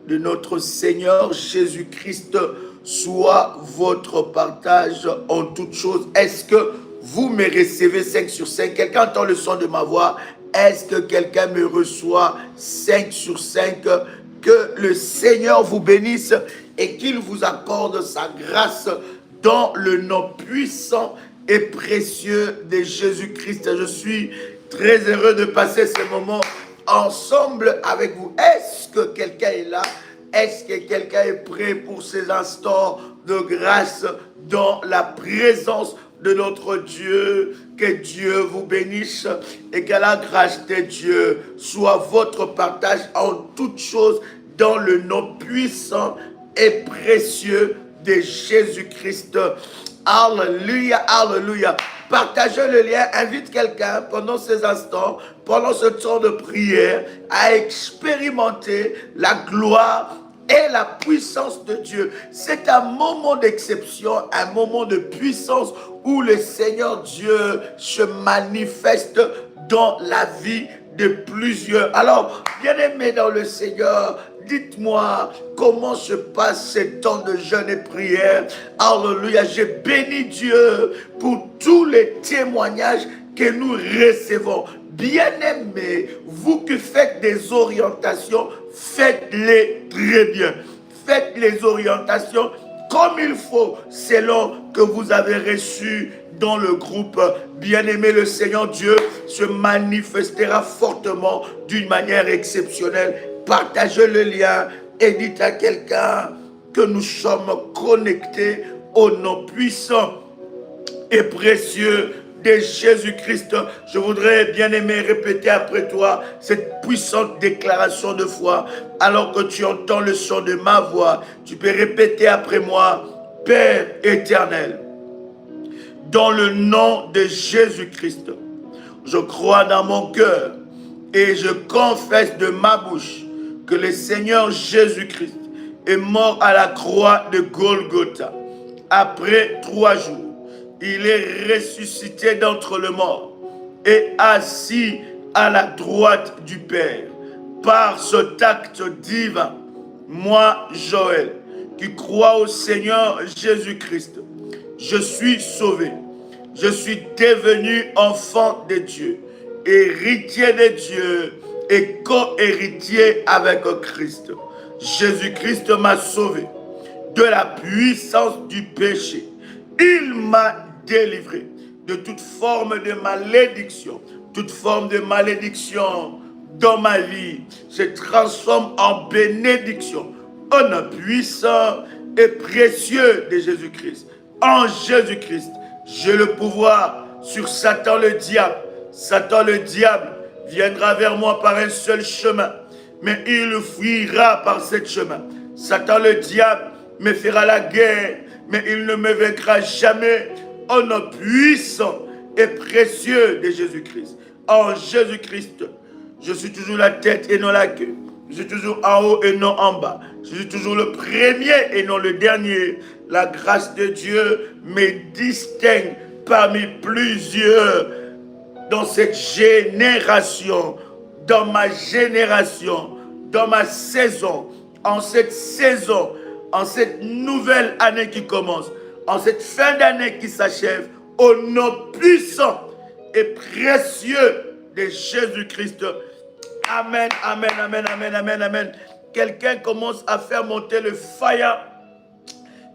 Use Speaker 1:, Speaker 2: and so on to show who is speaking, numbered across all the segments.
Speaker 1: de notre Seigneur Jésus-Christ soit votre partage en toutes choses. Est-ce que vous me recevez 5 sur 5? Quelqu'un entend le son de ma voix? Est-ce que quelqu'un me reçoit 5 sur 5? Que le Seigneur vous bénisse et qu'il vous accorde sa grâce dans le nom puissant et précieux de Jésus-Christ. Je suis très heureux de passer ce moment ensemble avec vous. Est-ce que quelqu'un est là? Est-ce que quelqu'un est prêt pour ces instants de grâce dans la présence de notre Dieu? Que Dieu vous bénisse et que la grâce de Dieu soit votre partage en toutes choses dans le nom puissant et précieux de Jésus-Christ. Alléluia, alléluia. Partagez le lien, invite quelqu'un pendant ces instants, pendant ce temps de prière, à expérimenter la gloire et la puissance de Dieu. C'est un moment d'exception, un moment de puissance où le Seigneur Dieu se manifeste dans la vie de plusieurs. Alors, bien-aimés dans le Seigneur, dites-moi comment se passe ce temps de jeûne et prière. Alléluia, je bénis Dieu pour tous les témoignages que nous recevons. Bien-aimés, vous qui faites des orientations, faites-les très bien. Faites les orientations comme il faut, selon que vous avez reçu dans le groupe. Bien-aimé, le Seigneur Dieu se manifestera fortement d'une manière exceptionnelle. Partagez le lien et dites à quelqu'un que nous sommes connectés au nom puissant et précieux de Jésus-Christ. Je voudrais, bien-aimé, répéter après toi cette puissante déclaration de foi. Alors que tu entends le son de ma voix, tu peux répéter après moi: Père éternel, dans le nom de Jésus-Christ, je crois dans mon cœur et je confesse de ma bouche que le Seigneur Jésus-Christ est mort à la croix de Golgotha. Après 3 jours, il est ressuscité d'entre les morts et assis à la droite du Père. Par cet acte divin, moi, Joël, qui crois au Seigneur Jésus-Christ, je suis sauvé. Je suis devenu enfant de Dieu, héritier de Dieu et co-héritier avec Christ. Jésus-Christ m'a sauvé de la puissance du péché. Il m'a délivré de toute forme de malédiction. Toute forme de malédiction dans ma vie se transforme en bénédiction. Au nom puissant et précieux de Jésus-Christ. En Jésus-Christ, j'ai le pouvoir sur Satan le diable. Satan le diable viendra vers moi par un seul chemin, mais il fuira par ce chemin. Satan le diable me fera la guerre, mais il ne me vaincra jamais. Au nom puissant et précieux de Jésus-Christ. En Jésus-Christ, je suis toujours la tête et non la queue. Je suis toujours en haut et non en bas. Je suis toujours le premier et non le dernier. La grâce de Dieu me distingue parmi plusieurs dans cette génération, dans ma génération, dans ma saison, en cette nouvelle année qui commence, en cette fin d'année qui s'achève, au nom puissant et précieux de Jésus-Christ. Amen, amen, amen, amen, amen, amen. Quelqu'un commence à faire monter le fire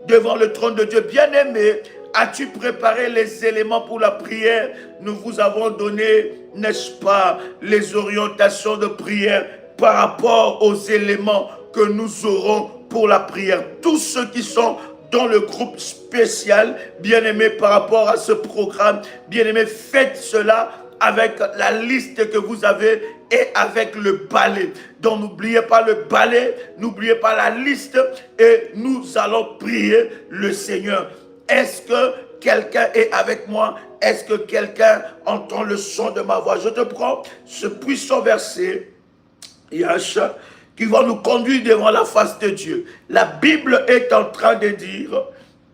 Speaker 1: devant le trône de Dieu. Bien-aimé, as-tu préparé les éléments pour la prière? Nous vous avons donné, n'est-ce pas, les orientations de prière par rapport aux éléments que nous aurons pour la prière. Tous ceux qui sont dans le groupe spécial, bien-aimé, par rapport à ce programme, bien-aimé, faites cela avec la liste que vous avez et avec le balai. Donc n'oubliez pas le balai, n'oubliez pas la liste et nous allons prier le Seigneur. Est-ce que quelqu'un est avec moi? Est-ce que quelqu'un entend le son de ma voix? Je te prends ce puissant verset, Yacha, qui va nous conduire devant la face de Dieu. La Bible est en train de dire,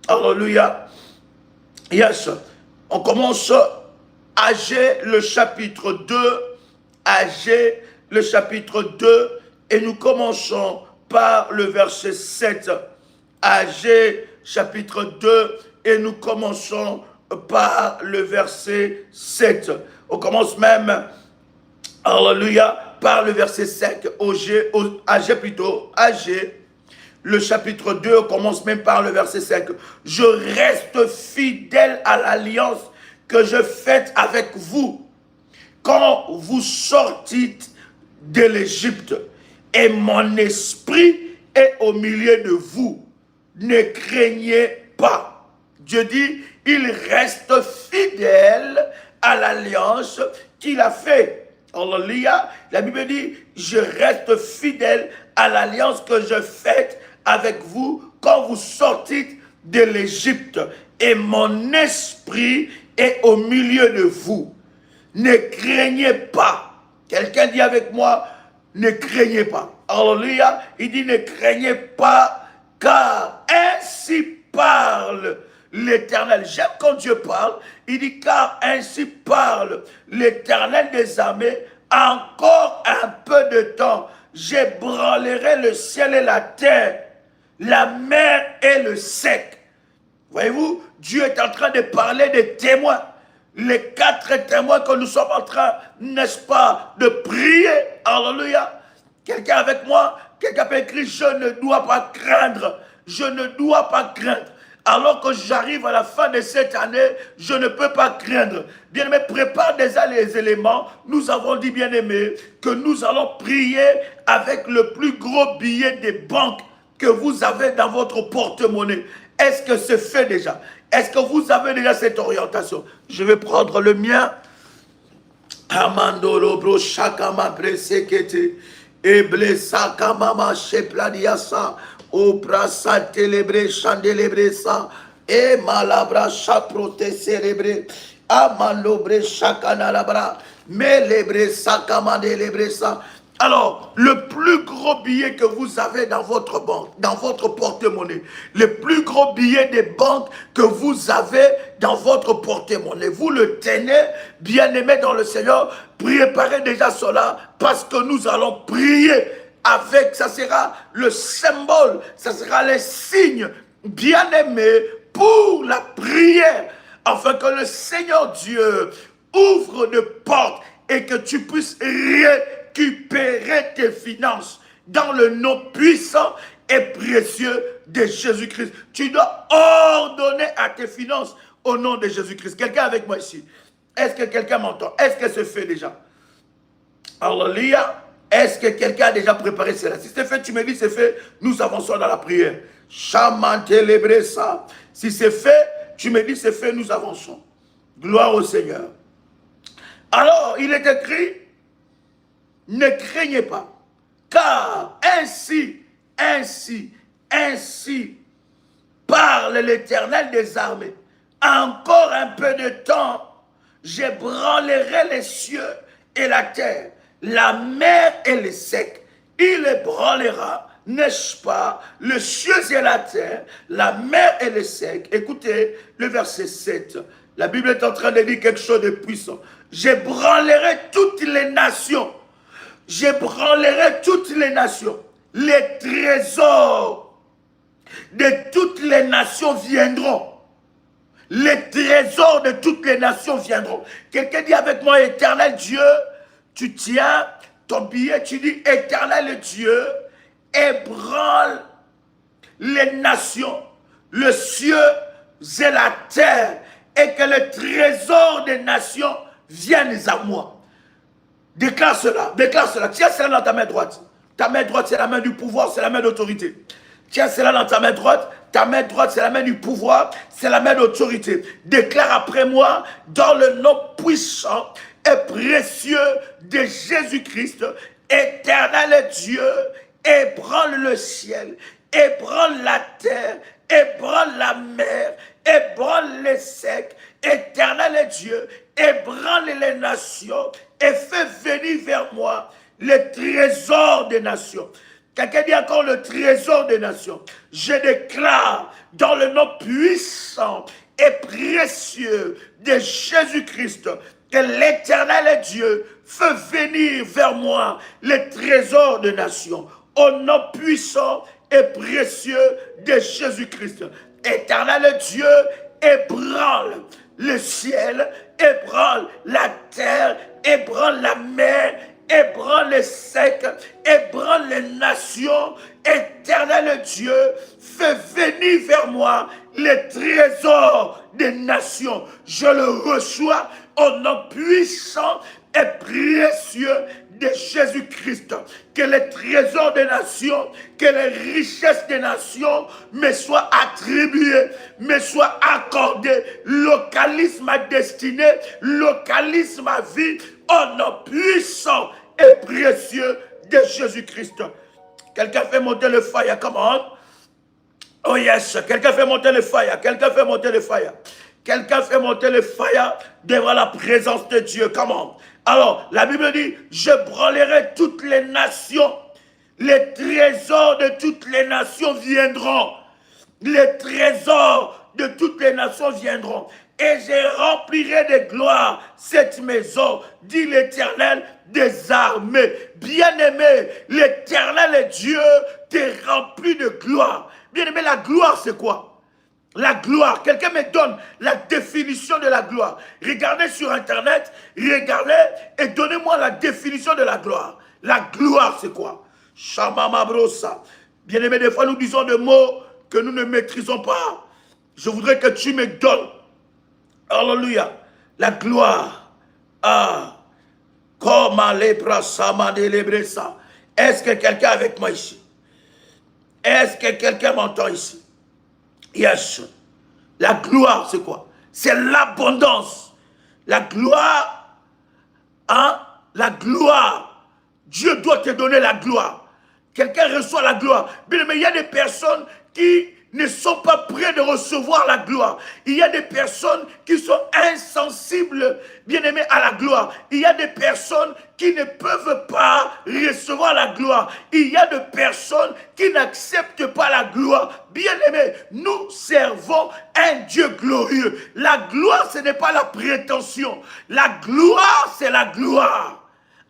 Speaker 1: alléluia, Yacha, on commence Agé le chapitre 2, Agé le chapitre 2, et nous commençons par le verset 7. Agé chapitre 2, et nous commençons par le verset 7. On commence même, alléluia, par le verset 5. Agé, le chapitre 2, on commence même par le verset 5. Je reste fidèle à l'alliance que je fais avec vous quand vous sortîtes de l'Égypte, et mon esprit est au milieu de vous. Ne craignez pas. Dieu dit, il reste fidèle à l'alliance qu'il a fait. Alléluia. La Bible dit, je reste fidèle à l'alliance que je fais avec vous quand vous sortez de l'Égypte, et mon esprit est au milieu de vous. Ne craignez pas. Quelqu'un dit avec moi, ne craignez pas. Alléluia. Il dit, ne craignez pas, car ainsi parle l'Éternel. J'aime quand Dieu parle. Il dit, car ainsi parle l'Éternel des armées. Encore un peu de temps, j'ébranlerai le ciel et la terre, la mer et le sec. Voyez-vous, Dieu est en train de parler des témoins. Les 4 témoins que nous sommes en train, n'est-ce pas, de prier. Alléluia. Quelqu'un avec moi, quelqu'un peut écrire, je ne dois pas craindre. Je ne dois pas craindre. Alors que j'arrive à la fin de cette année, je ne peux pas craindre. Bien-aimé, prépare déjà les éléments. Nous avons dit, bien-aimé, que nous allons prier avec le plus gros billet des banques que vous avez dans votre porte-monnaie. Est-ce que c'est fait déjà? Est-ce que vous avez déjà cette orientation? Je vais prendre le mien. Amandolo bro shakama presekete eble sakamama shepladiasa oprasa telebre chandelebre sa e malabra chaprote célébré amalobre chakanalabra melebre sakamandelebre sa. Alors, le plus gros billet que vous avez dans votre banque, dans votre porte-monnaie, le plus gros billet des banques que vous avez dans votre porte-monnaie, vous le tenez, bien-aimé dans le Seigneur, préparez déjà cela, parce que nous allons prier avec, ça sera le symbole, ça sera les signes, bien-aimés, pour la prière, afin que le Seigneur Dieu ouvre de portes et que tu puisses récupérer tes finances dans le nom puissant et précieux de Jésus-Christ. Tu dois ordonner à tes finances au nom de Jésus-Christ. Quelqu'un avec moi ici? Est-ce que quelqu'un m'entend? Est-ce que c'est fait déjà? Alléluia. Est-ce que quelqu'un a déjà préparé cela? Si c'est fait, tu me dis c'est fait, nous avançons dans la prière. Chamantelebre ça. Si c'est fait, tu me dis c'est fait, nous avançons. Gloire au Seigneur. Alors, il est écrit, ne craignez pas, car ainsi parle l'Éternel des armées. Encore un peu de temps, j'ébranlerai les cieux et la terre, la mer et les secs. Il ébranlera, n'est-ce pas, les cieux et la terre, la mer et les secs. Écoutez le verset 7. La Bible est en train de dire quelque chose de puissant. J'ébranlerai toutes les nations. J'ébranlerai toutes les nations. Les trésors de toutes les nations viendront. Les trésors de toutes les nations viendront. Quelqu'un dit avec moi, Éternel Dieu, tu tiens ton billet, tu dis, Éternel Dieu, ébranle les nations, le ciel et la terre, et que le trésor des nations viennent à moi. Déclare cela, déclare cela. Tiens cela dans ta main droite. Ta main droite, c'est la main du pouvoir, c'est la main d'autorité. Tiens cela dans ta main droite. Ta main droite, c'est la main du pouvoir, c'est la main d'autorité. Déclare après moi, dans le nom puissant et précieux de Jésus-Christ, Éternel Dieu, ébranle le ciel, ébranle la terre, ébranle la mer, ébranle les secs, Éternel Dieu, ébranle les nations et fais venir vers moi le trésor des nations. Quelqu'un dit encore le trésor des nations. Je déclare dans le nom puissant et précieux de Jésus-Christ que l'Éternel Dieu fait venir vers moi les trésors des nations. au nom puissant et précieux de Jésus-Christ. Éternel Dieu, ébranle le ciel, ébranle la terre, ébranle la mer, ébranle les secs, ébranle les nations. Éternel Dieu, fais venir vers moi les trésors des nations. Je le reçois au nom puissant et précieux de Jésus-Christ. Que les trésors des nations, que les richesses des nations me soient attribuées, me soient accordées. Localise ma destinée, localise ma vie au nom puissant et précieux de Jésus-Christ. Quelqu'un fait monter le fire, come on. Oh yes, quelqu'un fait monter le fire, quelqu'un fait monter le fire. Quelqu'un fait monter le fire devant la présence de Dieu, come on. Alors, la Bible dit, je branlerai toutes les nations. Les trésors de toutes les nations viendront. Les trésors de toutes les nations viendront. Et je remplirai de gloire cette maison, dit l'Éternel des armées. Bien-aimé, l'Éternel Dieu t'est rempli de gloire. Bien-aimé, la gloire c'est quoi? La gloire, quelqu'un me donne la définition de la gloire. Regardez sur Internet, regardez et donnez-moi la définition de la gloire. La gloire, c'est quoi? Shamama brosa. Bien-aimé, des fois nous disons des mots que nous ne maîtrisons pas. Je voudrais que tu me donnes, alléluia, la gloire. Ah, comme est-ce que quelqu'un est avec moi ici? Est-ce que quelqu'un m'entend ici? Yes. La gloire, c'est quoi? C'est l'abondance. La gloire, hein? La gloire. Dieu doit te donner la gloire. Quelqu'un reçoit la gloire. Bien, mais il y a des personnes qui ne sont pas prêts de recevoir la gloire. Il y a des personnes qui sont insensibles, bien aimés, à la gloire. Il y a des personnes qui ne peuvent pas recevoir la gloire. Il y a des personnes qui n'acceptent pas la gloire. Bien aimés, nous servons un Dieu glorieux. La gloire, ce n'est pas la prétention. La gloire, c'est la gloire.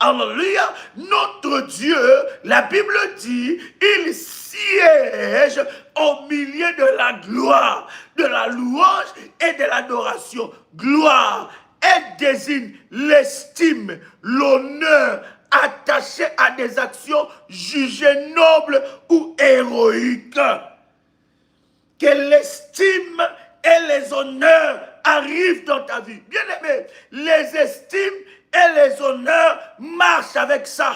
Speaker 1: Alléluia, notre Dieu, la Bible dit, il siège au milieu de la gloire, de la louange et de l'adoration. Gloire, elle désigne l'estime, l'honneur attaché à des actions jugées nobles ou héroïques. Que l'estime et les honneurs arrivent dans ta vie. Bien aimé, les estimes et les honneurs marchent avec ça.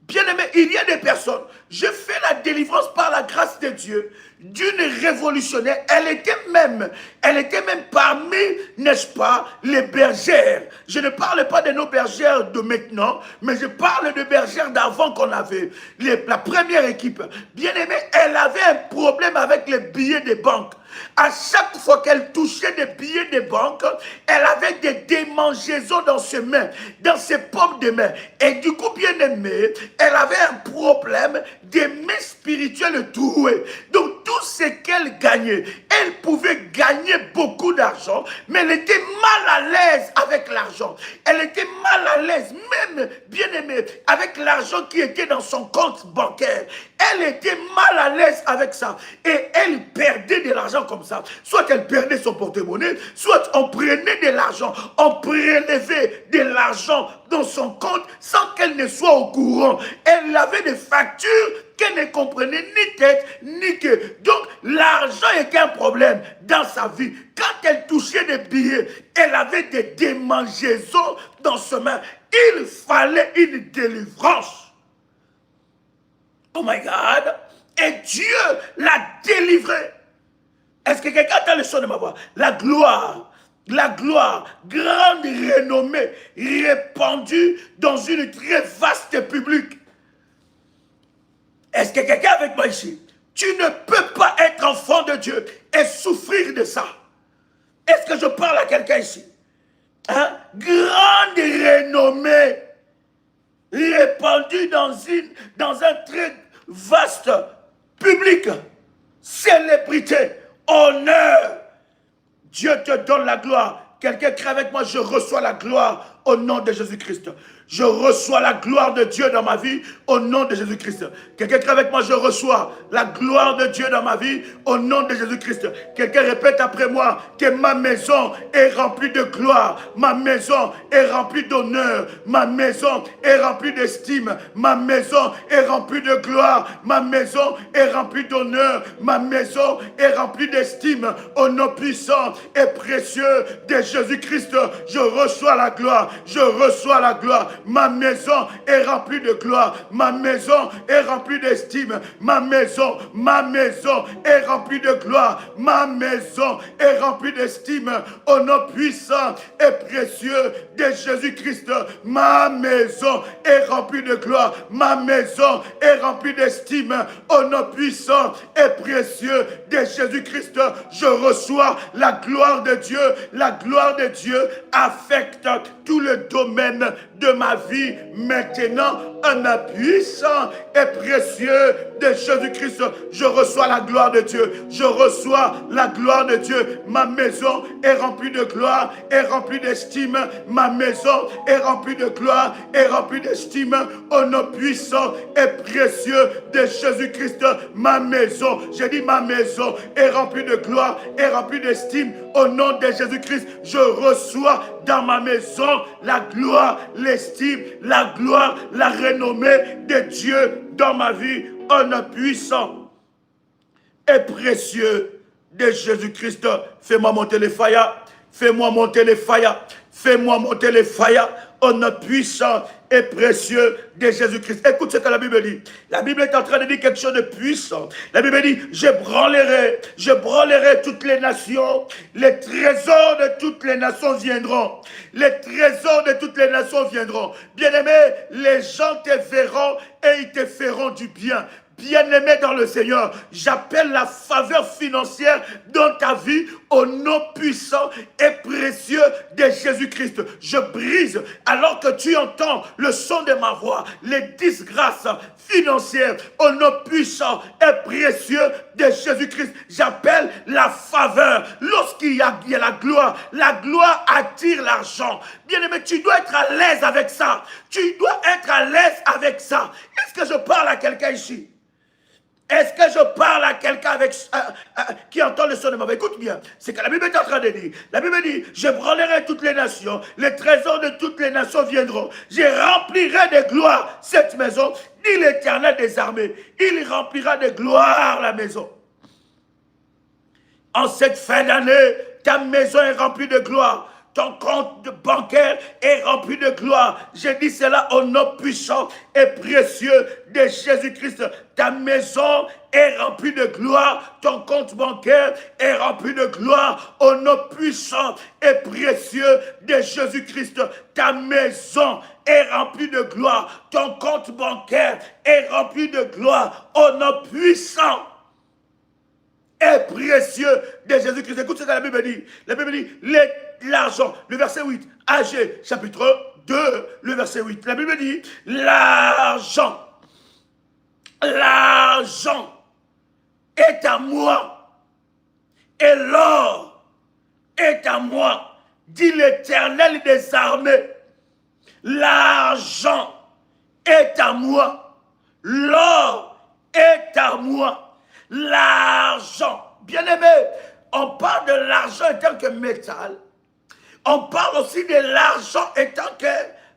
Speaker 1: Bien-aimé, il y a des personnes, je fais la délivrance par la grâce de Dieu d'une révolutionnaire. Elle était même parmi, n'est-ce pas, les bergères. Je ne parle pas de nos bergères de maintenant, mais je parle de bergères d'avant qu'on avait. La première équipe. Bien-aimé, elle avait un problème avec les billets de banque. À chaque fois qu'elle touchait des billets de banque, elle avait des démangeaisons dans ses mains, dans ses paumes de main. Et du coup, bien aimé, elle avait un problème des mains spirituelles trouées. Donc, tout ce qu'elle gagnait, elle pouvait gagner beaucoup d'argent, mais elle était mal à l'aise avec l'argent. Elle était mal à l'aise, même, bien aimé, avec l'argent qui était dans son compte bancaire. Elle était mal à l'aise avec ça. Et elle perdait de l'argent comme ça. Soit elle perdait son porte-monnaie, soit on prenait de l'argent, on prélevait de l'argent dans son compte sans qu'elle ne soit au courant. Elle avait des factures qu'elle ne comprenait ni tête ni queue. Donc l'argent était un problème dans sa vie. Quand elle touchait des billets, elle avait des démangeaisons dans ses mains. Il fallait une délivrance. Oh my God. Et Dieu l'a délivré. Est-ce que quelqu'un entend le son de ma voix? La gloire, grande renommée, répandue dans une très vaste public. Est-ce que quelqu'un est avec moi ici? Tu ne peux pas être enfant de Dieu et souffrir de ça. Est-ce que je parle à quelqu'un ici? Hein? Grande renommée, répandue dans un très vaste public. Célébrité, honneur. Dieu te donne la gloire. Quelqu'un crie avec moi, je reçois la gloire au nom de Jésus-Christ. Je reçois la gloire de Dieu dans ma vie au nom de Jésus-Christ. Quelqu'un crie avec moi, je reçois la gloire de Dieu dans ma vie au nom de Jésus-Christ. Quelqu'un répète après moi que ma maison est remplie de gloire. Ma maison est remplie d'honneur. Ma maison est remplie d'estime. Ma maison est remplie de gloire. Ma maison est remplie d'honneur. Ma maison est remplie d'estime. Au nom puissant et précieux de Jésus-Christ, je reçois la gloire. Je reçois la gloire. Ma maison est remplie de gloire. Ma maison est remplie d'estime. Ma maison est remplie de gloire. Ma maison est remplie d'estime. Au nom puissant et précieux de Jésus-Christ, ma maison est remplie de gloire. Ma maison est remplie d'estime. Au nom puissant et précieux de Jésus-Christ, je reçois la gloire de Dieu. La gloire de Dieu affecte tout le domaine de ma vie maintenant. Un puissant et précieux de Jésus-Christ, je reçois la gloire de Dieu. Je reçois la gloire de Dieu. Ma maison est remplie de gloire, est remplie d'estime. Ma maison est remplie de gloire, est remplie d'estime. Au nom puissant et précieux de Jésus-Christ, ma maison, j'ai dit ma maison est remplie de gloire, est remplie d'estime. Au nom de Jésus-Christ, je reçois dans ma maison la gloire, l'estime, la gloire, la renommée de Dieu dans ma vie. Au nom puissant et précieux de Jésus-Christ, fais-moi monter les faillas, fais-moi monter les faillas, fais-moi monter les faillas. Au nom puissant et précieux de Jésus-Christ. Écoute ce que la Bible dit. La Bible est en train de dire quelque chose de puissant. La Bible dit, je branlerai toutes les nations. Les trésors de toutes les nations viendront. Les trésors de toutes les nations viendront. Bien-aimé, les gens te verront et ils te feront du bien. Bien-aimé dans le Seigneur, j'appelle la faveur financière dans ta vie au nom puissant et précieux de Jésus-Christ. Je brise, alors que tu entends le son de ma voix, les disgrâces financières au nom puissant et précieux de Jésus-Christ. J'appelle la faveur. Lorsqu'il y a la gloire attire l'argent. Bien-aimé, tu dois être à l'aise avec ça. Tu dois être à l'aise avec ça. Est-ce que je parle à quelqu'un ici? Est-ce que je parle à quelqu'un qui entend le son de ma voix? Écoute bien, c'est que la Bible est en train de dire. La Bible dit, je branlerai toutes les nations, les trésors de toutes les nations viendront. Je remplirai de gloire cette maison, dit l'Éternel des armées. Il remplira de gloire la maison. En cette fin d'année, ta maison est remplie de gloire. Ton compte bancaire est rempli de gloire. Je dis cela au nom puissant et précieux de Jésus-Christ. Ta maison est remplie de gloire. Ton compte bancaire est rempli de gloire. Au nom puissant et précieux de Jésus-Christ. Ta maison est remplie de gloire. Ton compte bancaire est rempli de gloire. Au nom puissant et précieux de Jésus-Christ. Écoute ce que la Bible dit. La Bible dit, l'argent, le verset 8, Agé, chapitre 2, le verset 8. La Bible dit, l'argent est à moi, et l'or est à moi, dit l'Éternel des armées. L'argent est à moi, l'or est à moi. L'argent, bien-aimé, on parle de l'argent en tant que métal. On parle aussi de l'argent en tant que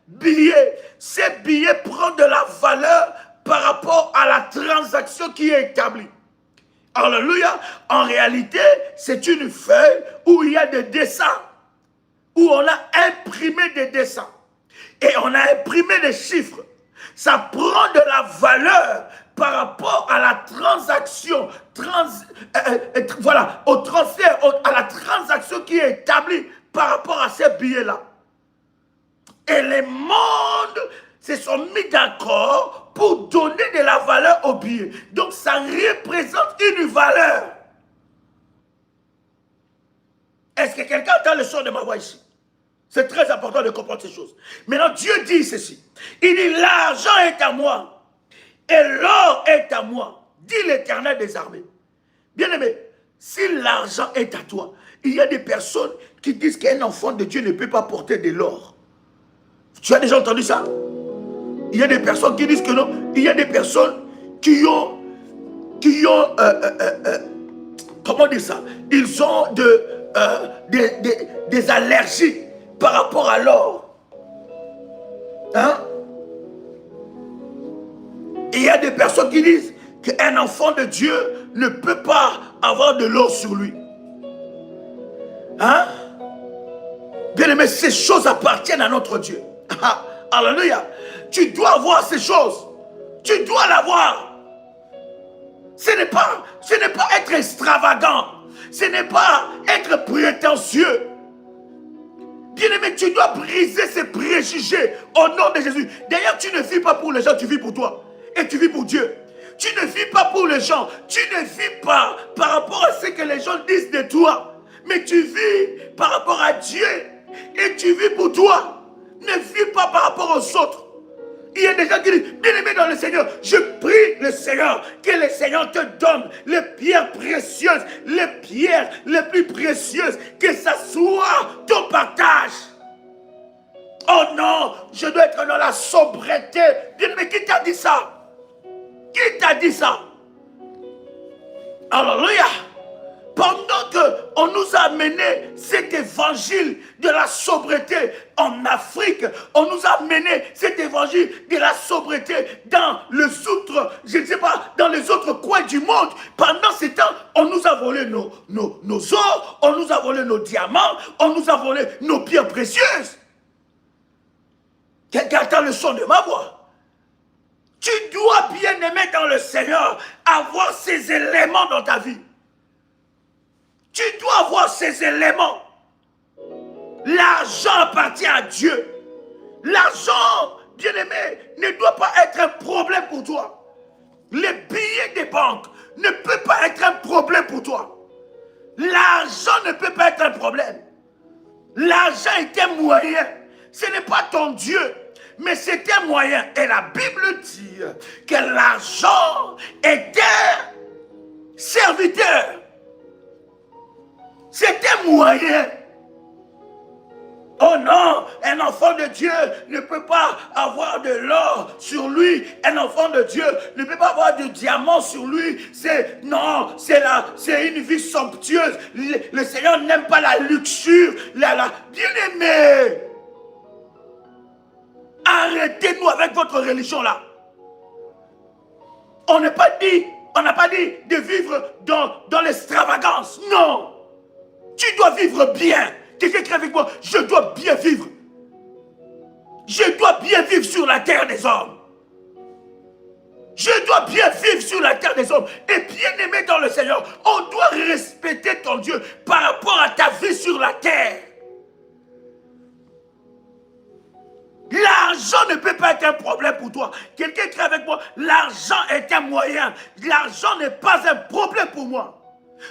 Speaker 1: billet. Ces billets prennent de la valeur par rapport à la transaction qui est établie. Alléluia. En réalité, c'est une feuille où il y a des dessins, où on a imprimé des dessins. Et on a imprimé des chiffres. Ça prend de la valeur par rapport à la transaction, voilà, au transfert, à la transaction qui est établie par rapport à ces billets-là. Et les mondes se sont mis d'accord pour donner de la valeur aux billets. Donc ça représente une valeur. Est-ce que quelqu'un entend le son de ma voix ici? C'est très important de comprendre ces choses. Maintenant, Dieu dit ceci. Il dit, l'argent est à moi. Et l'or est à moi, dit l'Éternel des armées. Bien-aimé, si l'argent est à toi, il y a des personnes qui disent qu'un enfant de Dieu ne peut pas porter de l'or. Tu as déjà entendu ça? Il y a des personnes qui disent que non. Il y a des personnes qui ont comment dire ça? Ils ont des allergies par rapport à l'or. Hein? Il y a des personnes qui disent qu'un enfant de Dieu ne peut pas avoir de l'or sur lui. Hein? Bien aimé, ces choses appartiennent à notre Dieu. Alléluia. Tu dois avoir ces choses. Tu dois l'avoir. Ce n'est pas être extravagant. Ce n'est pas être prétentieux. Bien-aimé, tu dois briser ces préjugés au nom de Jésus. D'ailleurs, tu ne vis pas pour les gens, tu vis pour toi. Et tu vis pour Dieu. Tu ne vis pas pour les gens. Tu ne vis pas par rapport à ce que les gens disent de toi. Mais tu vis par rapport à Dieu. Et tu vis pour toi. Ne vis pas par rapport aux autres. Il y a des gens qui disent, bien-aimé dans le Seigneur, je prie le Seigneur, que le Seigneur te donne les pierres précieuses, les pierres les plus précieuses, que ça soit ton partage. Oh non, je dois être dans la sobriété. Bien-aimé, qui t'a dit ça? Qui t'a dit ça? Alléluia. Pendant qu'on nous a amené cet évangile de la sobriété en Afrique, on nous a amené cet évangile de la sobriété dans les autres, je ne sais pas, dans les autres coins du monde. Pendant ce temps, on nous a volé nos ors, on nous a volé nos diamants, on nous a volé nos pierres précieuses. Quelqu'un entend le son de ma voix. Tu dois, bien aimer dans le Seigneur, avoir ces éléments dans ta vie. Tu dois avoir ces éléments. L'argent appartient à Dieu. L'argent, bien aimé, ne doit pas être un problème pour toi. Les billets des banques ne peuvent pas être un problème pour toi. L'argent ne peut pas être un problème. L'argent est un moyen. Ce n'est pas ton Dieu, mais c'est un moyen. Et la Bible dit que l'argent est un serviteur. C'est un moyen. Oh non, un enfant de Dieu ne peut pas avoir de l'or sur lui. Un enfant de Dieu ne peut pas avoir de diamant sur lui. Non, c'est une vie somptueuse. Le Seigneur n'aime pas la luxure. Bien-aimé, arrêtez-nous avec votre religion là. On n'a pas dit de vivre dans l'extravagance. Non. Tu dois vivre bien. Quelqu'un qui est avec moi, je dois bien vivre. Je dois bien vivre sur la terre des hommes. Je dois bien vivre sur la terre des hommes. Et bien aimer dans le Seigneur. On doit respecter ton Dieu par rapport à ta vie sur la terre. L'argent ne peut pas être un problème pour toi. Quelqu'un qui est avec moi, l'argent est un moyen. L'argent n'est pas un problème pour moi.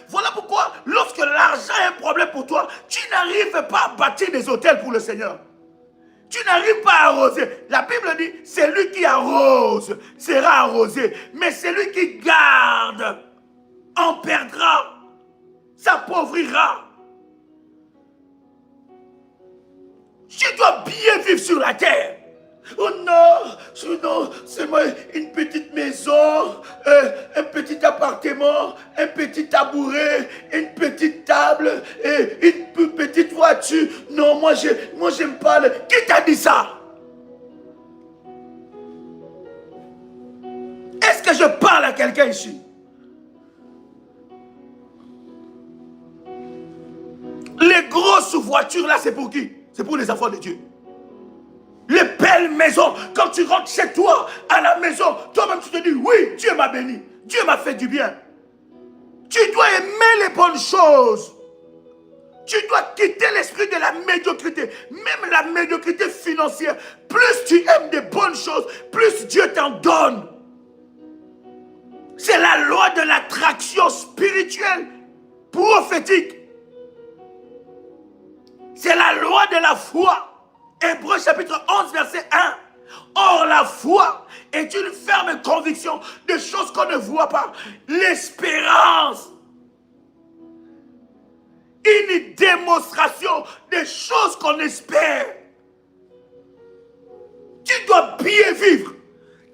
Speaker 1: Voilà pourquoi, lorsque l'argent est un problème pour toi, tu n'arrives pas à bâtir des hôtels pour le Seigneur. Tu n'arrives pas à arroser. La Bible dit, celui qui arrose sera arrosé. Mais celui qui garde en perdra, s'appauvrira. Tu dois bien vivre sur la terre. Oh non, seulement une petite maison, un petit appartement, un petit tabouret, une petite table et une petite voiture. Non, moi j'aime pas. Qui t'a dit ça? Est-ce que je parle à quelqu'un ici? Les grosses voitures là, c'est pour qui? C'est pour les enfants de Dieu. Les belles maisons, quand tu rentres chez toi, à la maison, toi-même tu te dis, oui, Dieu m'a béni, Dieu m'a fait du bien. Tu dois aimer les bonnes choses. Tu dois quitter l'esprit de la médiocrité, même la médiocrité financière. Plus tu aimes des bonnes choses, plus Dieu t'en donne. C'est la loi de l'attraction spirituelle, prophétique. C'est la loi de la foi. Hébreux chapitre 11, verset 1. Or, la foi est une ferme conviction de choses qu'on ne voit pas. L'espérance, une démonstration des choses qu'on espère. Tu dois bien vivre.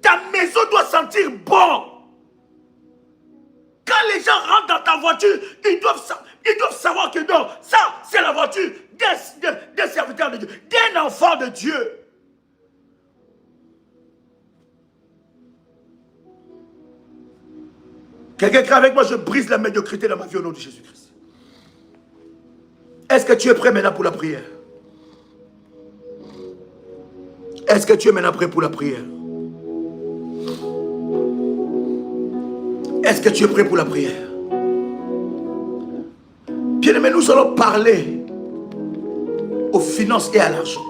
Speaker 1: Ta maison doit sentir bon. Quand les gens rentrent dans ta voiture, ils doivent savoir que non, ça, c'est la voiture d'un serviteur de Dieu, d'un enfant de Dieu. Quelqu'un crie avec moi, je brise la médiocrité dans ma vie au nom de Jésus-Christ. Est-ce que tu es prêt maintenant pour la prière? Est-ce que tu es maintenant prêt pour la prière? Est-ce que tu es prêt pour la prière? Bien-aimé, nous allons parler aux finances et à l'argent.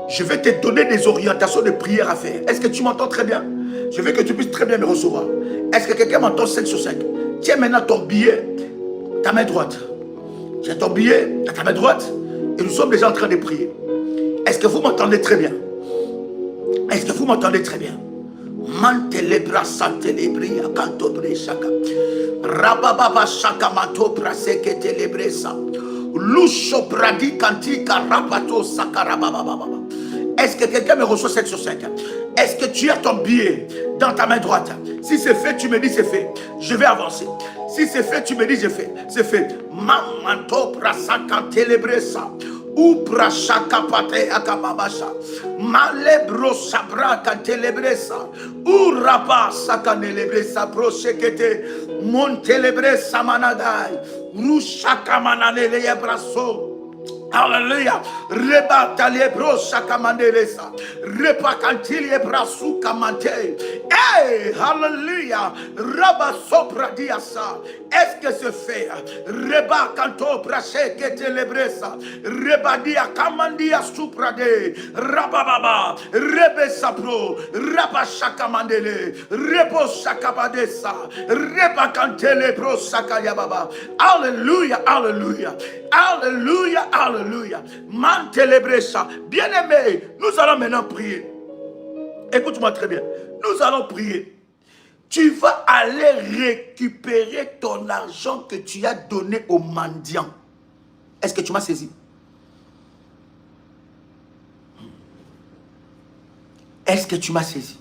Speaker 1: Je vais te donner des orientations de prière à faire. Est-ce que tu m'entends très bien? Je veux que tu puisses très bien me recevoir. Est-ce que quelqu'un m'entend 5 sur 5? Tiens maintenant ton billet, ta main droite. Tiens ton billet à ta main droite et nous sommes déjà en train de prier. Est-ce que vous m'entendez très bien? Est-ce que vous m'entendez très bien? Mantelebra santelebria cantobre chaka. Rababa chaka mato praseke telebresa. Lusho pradi kantika rapato sakarababa. Est-ce que quelqu'un me reçoit 5 sur 5? Est-ce que tu as ton billet dans ta main droite? Si c'est fait, tu me dis c'est fait. Je vais avancer. Si c'est fait, tu me dis j'ai fait. C'est fait. Mamanto prasaka telebresa. Ou prachaka pate akamabasha. Malebro sabra kantelebresa. Ou rapa sakanelebresa prochekete. Montelebresa manadai. Rushaka mananele yabraso. Alléluia. Reba talebro shakamandelesa. Reba kantilie brasu kamante. Hey, hallelujah. Raba sopra diasa. Est-ce que c'est fait? Reba kanto brache ketelebresa. Reba dia kamandia suprade. Raba baba. Rebe sapro. Raba shakamandele. Rebo shakabadesa. Reba kantele bro shakaya baba. Alléluia, alléluia. Alléluia, alléluia. Mantelebrecha. Bien-aimé, nous allons maintenant prier. Écoute-moi très bien. Nous allons prier. Tu vas aller récupérer ton argent que tu as donné aux mendiants. Est-ce que tu m'as saisi? Est-ce que tu m'as saisi?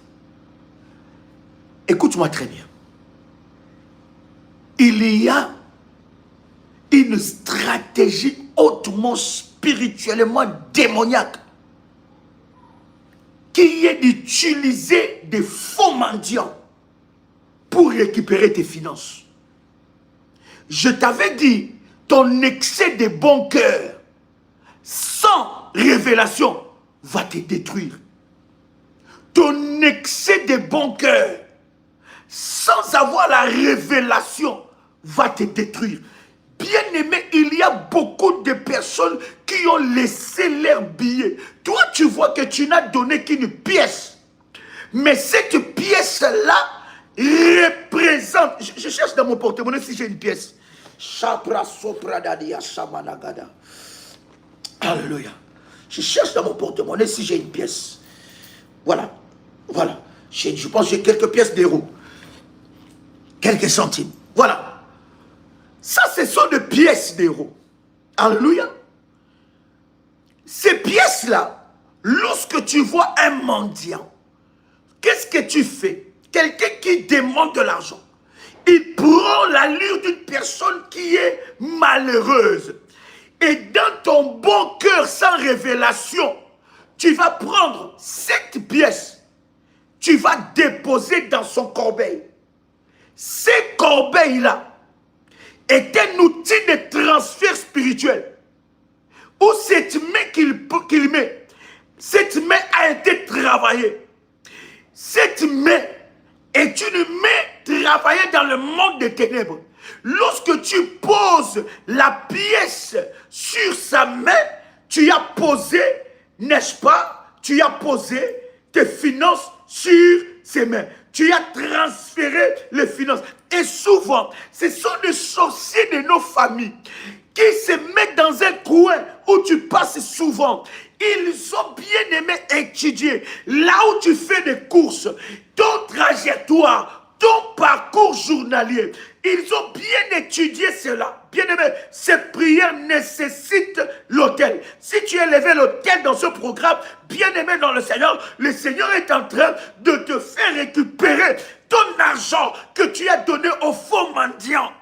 Speaker 1: Écoute-moi très bien. Il y a une stratégie hautement spirituellement démoniaque qui est d'utiliser des faux mendiants pour récupérer tes finances. Je t'avais dit, ton excès de bon cœur sans révélation va te détruire. Ton excès de bon cœur sans avoir la révélation va te détruire. Bien-aimé, il y a beaucoup de personnes qui ont laissé leur billet. Toi, tu vois que tu n'as donné qu'une pièce. Mais cette pièce-là représente... Je cherche dans mon porte-monnaie si j'ai une pièce. Alléluia. Je cherche dans mon porte-monnaie si j'ai une pièce. Voilà. Voilà. Je pense que j'ai quelques pièces d'euros. Quelques centimes. Voilà. Ça, ce sont des pièces d'euros. Alléluia. Ces pièces-là, lorsque tu vois un mendiant, qu'est-ce que tu fais? Quelqu'un qui demande de l'argent. Il prend l'allure d'une personne qui est malheureuse. Et dans ton bon cœur sans révélation, tu vas prendre cette pièce. Tu vas déposer dans son corbeil. Ces corbeilles-là est un outil de transfert spirituel. Où cette main qu'il met, cette main a été travaillée. Cette main est une main travaillée dans le monde des ténèbres. Lorsque tu poses la pièce sur sa main, tu as posé, n'est-ce pas, tu as posé tes finances sur ses mains. Tu as transféré les finances. Et souvent, ce sont des sorciers de nos familles qui se mettent dans un coin où tu passes souvent. Ils ont bien aimé étudier. Là où tu fais des courses, ton trajectoire ton parcours journalier. Ils ont bien étudié cela. Bien-aimé, cette prière nécessite l'autel. Si tu as levé l'autel dans ce programme, bien-aimé dans le Seigneur est en train de te faire récupérer ton argent que tu as donné aux faux mendiants.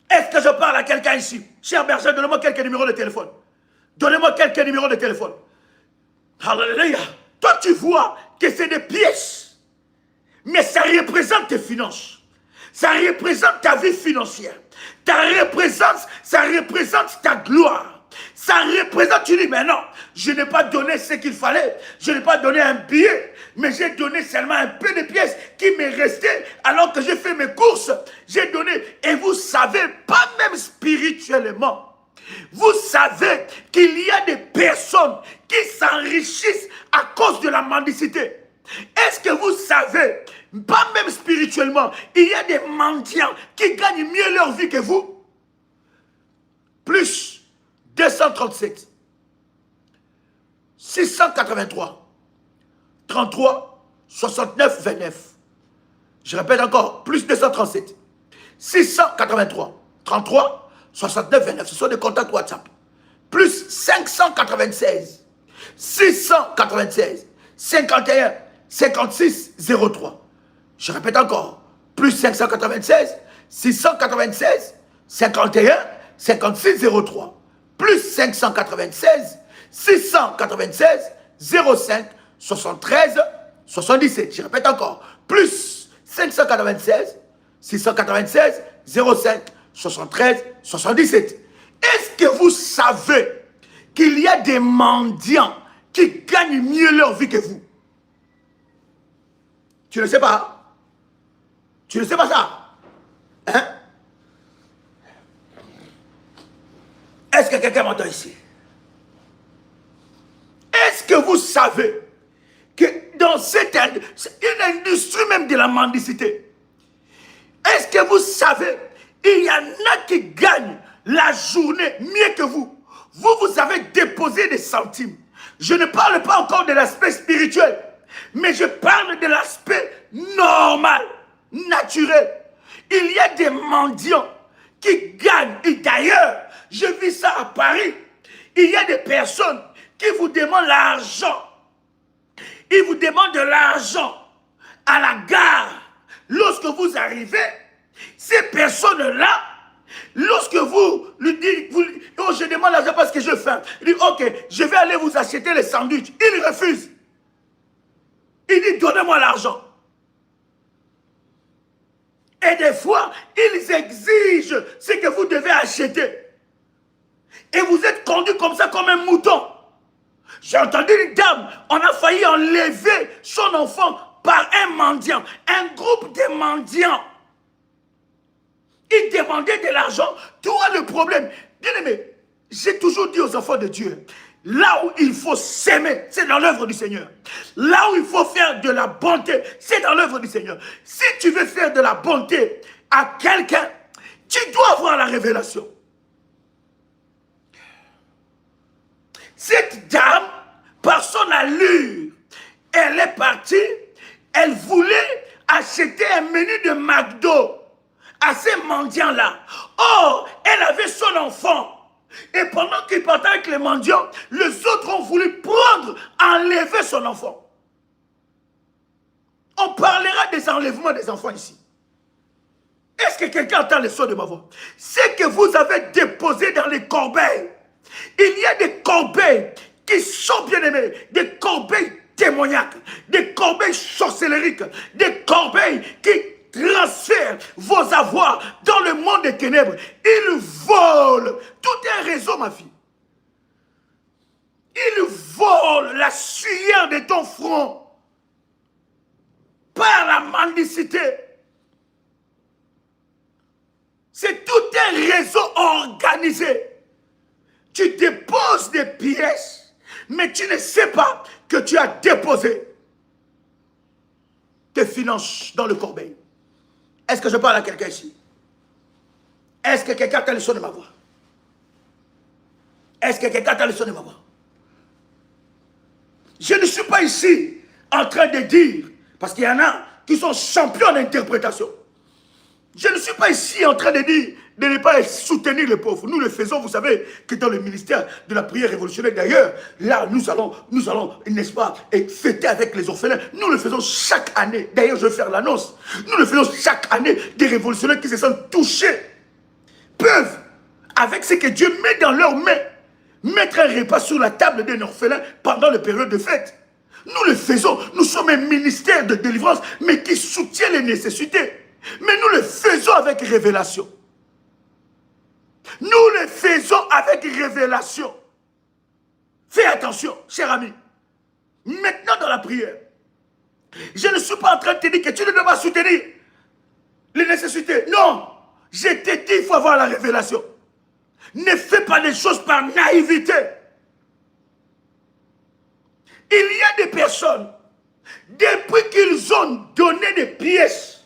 Speaker 1: Est-ce que je parle à quelqu'un ici? Cher berger, donnez-moi quelques numéros de téléphone. Donnez-moi quelques numéros de téléphone. Alléluia. Toi, tu vois que c'est des pièces. Mais ça représente tes finances. Ça représente ta vie financière. Ça représente ta gloire. Ça représente, tu dis, mais non, je n'ai pas donné ce qu'il fallait. Je n'ai pas donné un billet, mais j'ai donné seulement un peu de pièces qui m'est resté alors que j'ai fait mes courses. J'ai donné, et vous savez, pas même spirituellement, vous savez qu'il y a des personnes qui s'enrichissent à cause de la mendicité. Est-ce que vous savez, pas même spirituellement, il y a des mendiants qui gagnent mieux leur vie que vous? Plus 237 683 33 69 29. Je répète encore, plus 237 683 33 69 29. Ce sont des contacts WhatsApp. Plus 596 696 51 56 03. Je répète encore, plus 596 696 51 56 03. Plus 596 696 05 73 77. Je répète encore, plus 596 696 05 73 77. Est-ce que vous savez qu'il y a des mendiants qui gagnent mieux leur vie que vous? Tu ne sais pas? Tu ne sais pas ça? Hein? Est-ce que quelqu'un m'entend ici? Est-ce que vous savez que dans une industrie même de la mendicité, est-ce que vous savez, il y en a qui gagnent la journée mieux que vous? Vous avez déposé des centimes. Je ne parle pas encore de l'aspect spirituel, mais je parle de l'aspect normal, naturel. Il y a des mendiants qui gagnent. Et d'ailleurs, je vis ça à Paris. Il y a des personnes qui vous demandent l'argent. Ils vous demandent de l'argent à la gare. Lorsque vous arrivez, ces personnes-là, lorsque vous lui dites, oh, je demande l'argent parce que je faim. Il dit, ok, je vais aller vous acheter les sandwichs. Il refuse. Il dit, donnez-moi l'argent. Et des fois, ils exigent ce que vous devez acheter. Et vous êtes conduit comme ça, comme un mouton. J'ai entendu une dame, on a failli enlever son enfant par un mendiant, un groupe de mendiants. Ils demandaient de l'argent. Toi, le problème, bien aimé, j'ai toujours dit aux enfants de Dieu, là où il faut s'aimer, c'est dans l'œuvre du Seigneur. Là où il faut faire de la bonté, c'est dans l'œuvre du Seigneur. Si tu veux faire de la bonté à quelqu'un, tu dois avoir la révélation. Cette dame, par son allure, elle est partie, elle voulait acheter un menu de McDo à ces mendiants-là. Or, elle avait son enfant. Et pendant qu'il partait avec les mendiants, les autres ont voulu prendre, enlever son enfant. On parlera des enlèvements des enfants ici. Est-ce que quelqu'un entend le son de ma voix? C'est que vous avez déposé dans les corbeilles. Il y a des corbeilles qui sont bien aimées, des corbeilles démoniaques, des corbeilles sorcellériques, des corbeilles qui transfèrent vos avoirs dans le monde des ténèbres. Ils volent tout un réseau, ma fille. Ils volent la sueur de ton front par la mendicité. C'est tout un réseau organisé. Tu déposes des pièces, mais tu ne sais pas que tu as déposé tes finances dans le corbeil. Est-ce que je parle à quelqu'un ici? Est-ce que quelqu'un a le son de ma voix? Est-ce que quelqu'un a le son de ma voix? Je ne suis pas ici en train de dire, Parce qu'il y en a qui sont champions d'interprétation. Je ne suis pas ici en train de dire de ne pas soutenir les pauvres. Nous le faisons, vous savez, que dans le ministère de la prière révolutionnaire, d'ailleurs, là, nous allons, n'est-ce pas, fêter avec les orphelins. Nous le faisons chaque année. D'ailleurs, je vais faire l'annonce. Nous le faisons chaque année. Des révolutionnaires qui se sentent touchés peuvent, avec ce que Dieu met dans leurs mains, mettre un repas sur la table d'un orphelin pendant la période de fête. Nous le faisons. Nous sommes un ministère de délivrance, mais qui soutient les nécessités. Mais nous le faisons avec révélation. Nous le faisons avec révélation. Fais attention, cher ami. Maintenant dans la prière, je ne suis pas en train de te dire que tu ne dois pas soutenir les nécessités. Non, je te dis qu'il faut avoir la révélation. Ne fais pas les choses par naïveté. Il y a des personnes, depuis qu'ils ont donné des pièces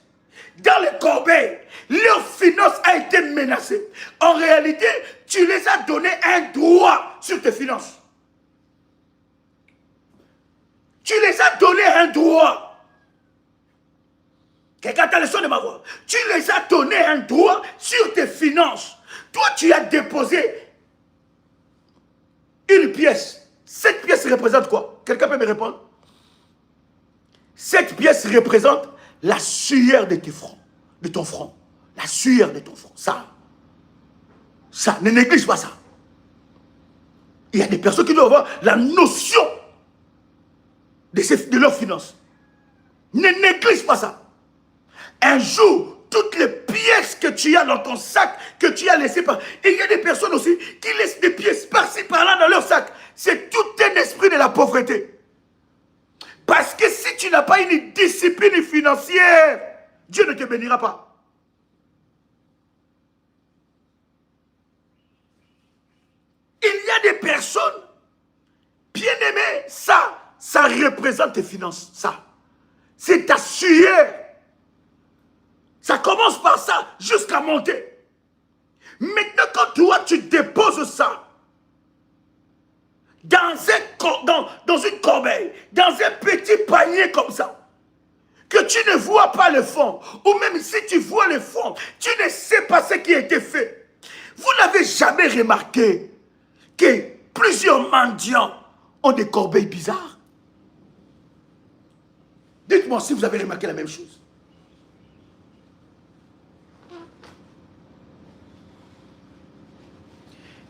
Speaker 1: dans les corbeilles, leur finance a été menacée. En réalité, tu les as donné un droit sur tes finances. Tu les as donné un droit. Quelqu'un a le son de ma voix. Tu les as donné un droit sur tes finances. Toi, tu as déposé une pièce. Cette pièce représente quoi? Quelqu'un peut me répondre? Cette pièce représente la sueur de tes fronts, de ton front. La sueur de ton front. Ça, ne néglige pas ça. Il y a des personnes qui doivent avoir la notion de leurs finances. Ne néglige pas ça. Un jour, toutes les pièces que tu as dans ton sac, que tu as laissées par... Et il y a des personnes aussi qui laissent des pièces par-ci, par-là dans leur sac. C'est tout un esprit de la pauvreté. Parce que si tu n'as pas une discipline financière, Dieu ne te bénira pas. Il y a des personnes, bien aimées, ça représente tes finances, ça. C'est ta sueur. Ça commence par ça jusqu'à monter. Maintenant, quand toi, tu déposes ça dans une corbeille, dans un petit panier comme ça, que tu ne vois pas le fond, ou même si tu vois le fond, tu ne sais pas ce qui a été fait. Vous n'avez jamais remarqué que plusieurs mendiants ont des corbeilles bizarres? Dites-moi si vous avez remarqué la même chose.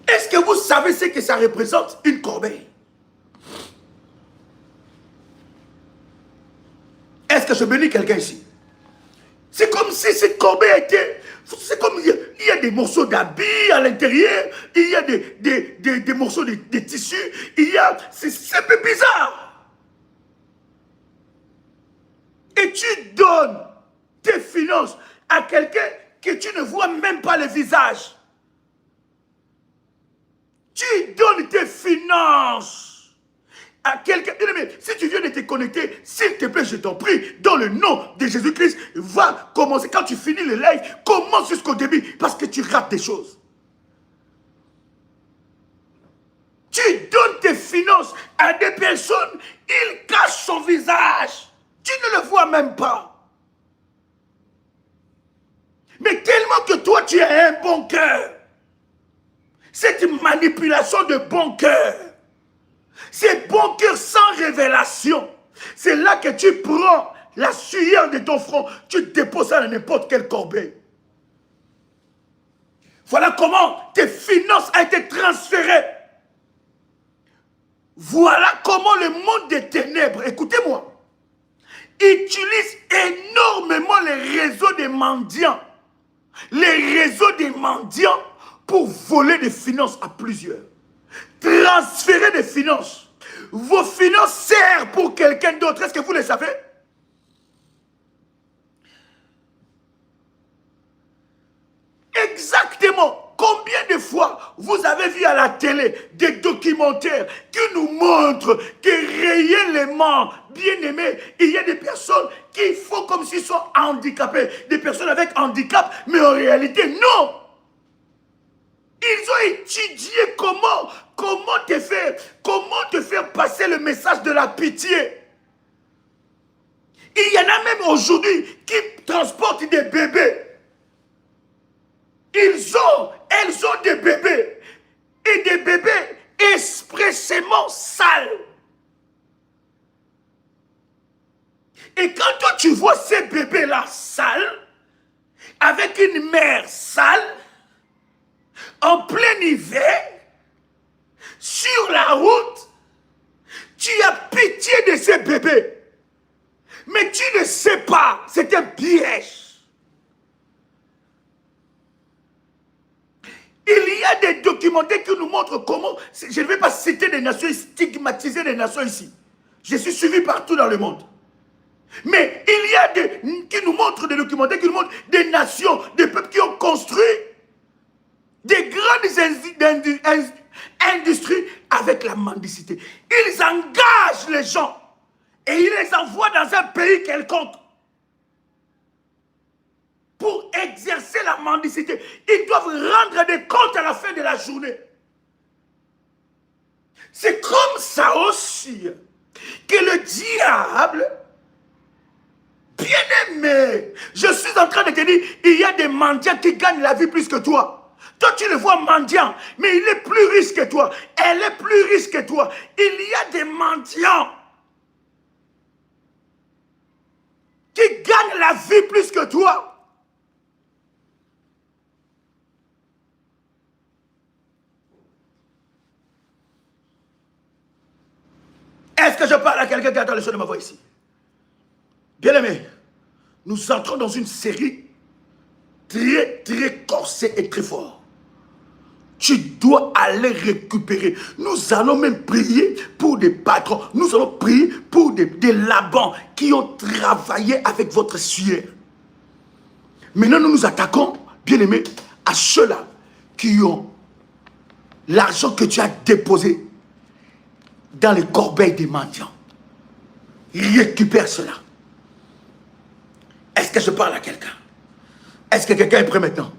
Speaker 1: Est-ce que vous savez ce que ça représente, une corbeille? Est-ce que je bénis quelqu'un ici? C'est comme si cette corbeille était... C'est comme il y a des morceaux d'habits à l'intérieur, il y a des morceaux de tissu, c'est un peu bizarre. Et tu donnes tes finances à quelqu'un que tu ne vois même pas le visage. Tu donnes tes finances à quelqu'un. Si tu viens de te connecter, s'il te plaît, je t'en prie, dans le nom de Jésus-Christ, va commencer. Quand tu finis le live, commence jusqu'au début, parce que tu rates des choses. Tu donnes tes finances à des personnes, ils cachent son visage. Tu ne le vois même pas. Mais tellement que toi, tu as un bon cœur. Cette manipulation de bon cœur, c'est bon cœur sans révélation. C'est là que tu prends la sueur de ton front, tu déposes ça dans n'importe quelle corbeille. Voilà comment tes finances ont été transférées. Voilà comment le monde des ténèbres, écoutez-moi, utilise énormément les réseaux des mendiants. Les réseaux des mendiants pour voler des finances à plusieurs. Transférer des finances. Vos finances servent pour quelqu'un d'autre. Est-ce que vous le savez? Exactement. Combien de fois vous avez vu à la télé des documentaires qui nous montrent que réellement, bien aimés, il y a des personnes qui font comme s'ils sont handicapés, des personnes avec handicap, mais en réalité, non. Ils ont étudié comment te faire passer le message de la pitié. Il y en a même aujourd'hui qui transportent des bébés. Elles ont des bébés. Et des bébés expressément sales. Et quand toi tu vois ces bébés-là sales, avec une mère sale, en plein hiver, sur la route, tu as pitié de ces bébés. Mais tu ne sais pas, c'est un piège. Il y a des documentaires qui nous montrent comment, je ne vais pas citer des nations, stigmatiser des nations ici. Je suis suivi partout dans le monde. Mais il y a qui nous montrent des documentaires, qui nous montrent des nations, des peuples qui ont construit des grandes industries avec la mendicité. Ils engagent les gens et ils les envoient dans un pays quelconque pour exercer la mendicité. Ils doivent rendre des comptes à la fin de la journée. C'est comme ça aussi que le diable, bien-aimé, je suis en train de te dire, il y a des mendiants qui gagnent la vie plus que toi. Toi, tu le vois mendiant, mais il est plus riche que toi. Elle est plus riche que toi. Il y a des mendiants qui gagnent la vie plus que toi. Est-ce que je parle à quelqu'un qui entend le son de ma voix ici? Bien-aimé, nous entrons dans une série très, très corsée et très forte. Tu dois aller récupérer. Nous allons même prier pour des patrons. Nous allons prier pour des Labans qui ont travaillé avec votre sueur. Maintenant, nous nous attaquons, bien-aimé, à ceux-là qui ont l'argent que tu as déposé dans les corbeilles des mendiants. Récupère cela. Est-ce que je parle à quelqu'un? Est-ce que quelqu'un est prêt maintenant?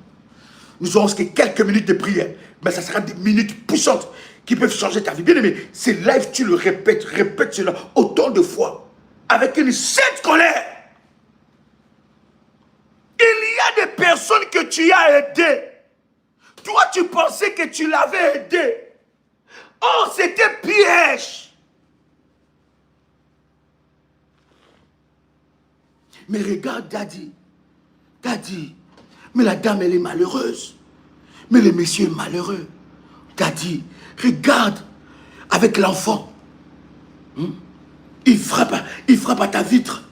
Speaker 1: Nous aurons quelques minutes de prière, mais ça sera des minutes puissantes qui peuvent changer ta vie. Bien aimé, c'est live, tu le répètes, répète cela autant de fois, avec une sainte colère. Il y a des personnes que tu as aidées. Toi, tu pensais que tu l'avais aidé. Oh, c'était piège. Mais regarde, Daddy. Daddy, mais la dame, elle est malheureuse. Mais le monsieur est malheureux. Daddy, regarde, avec l'enfant. Il frappe à ta vitre.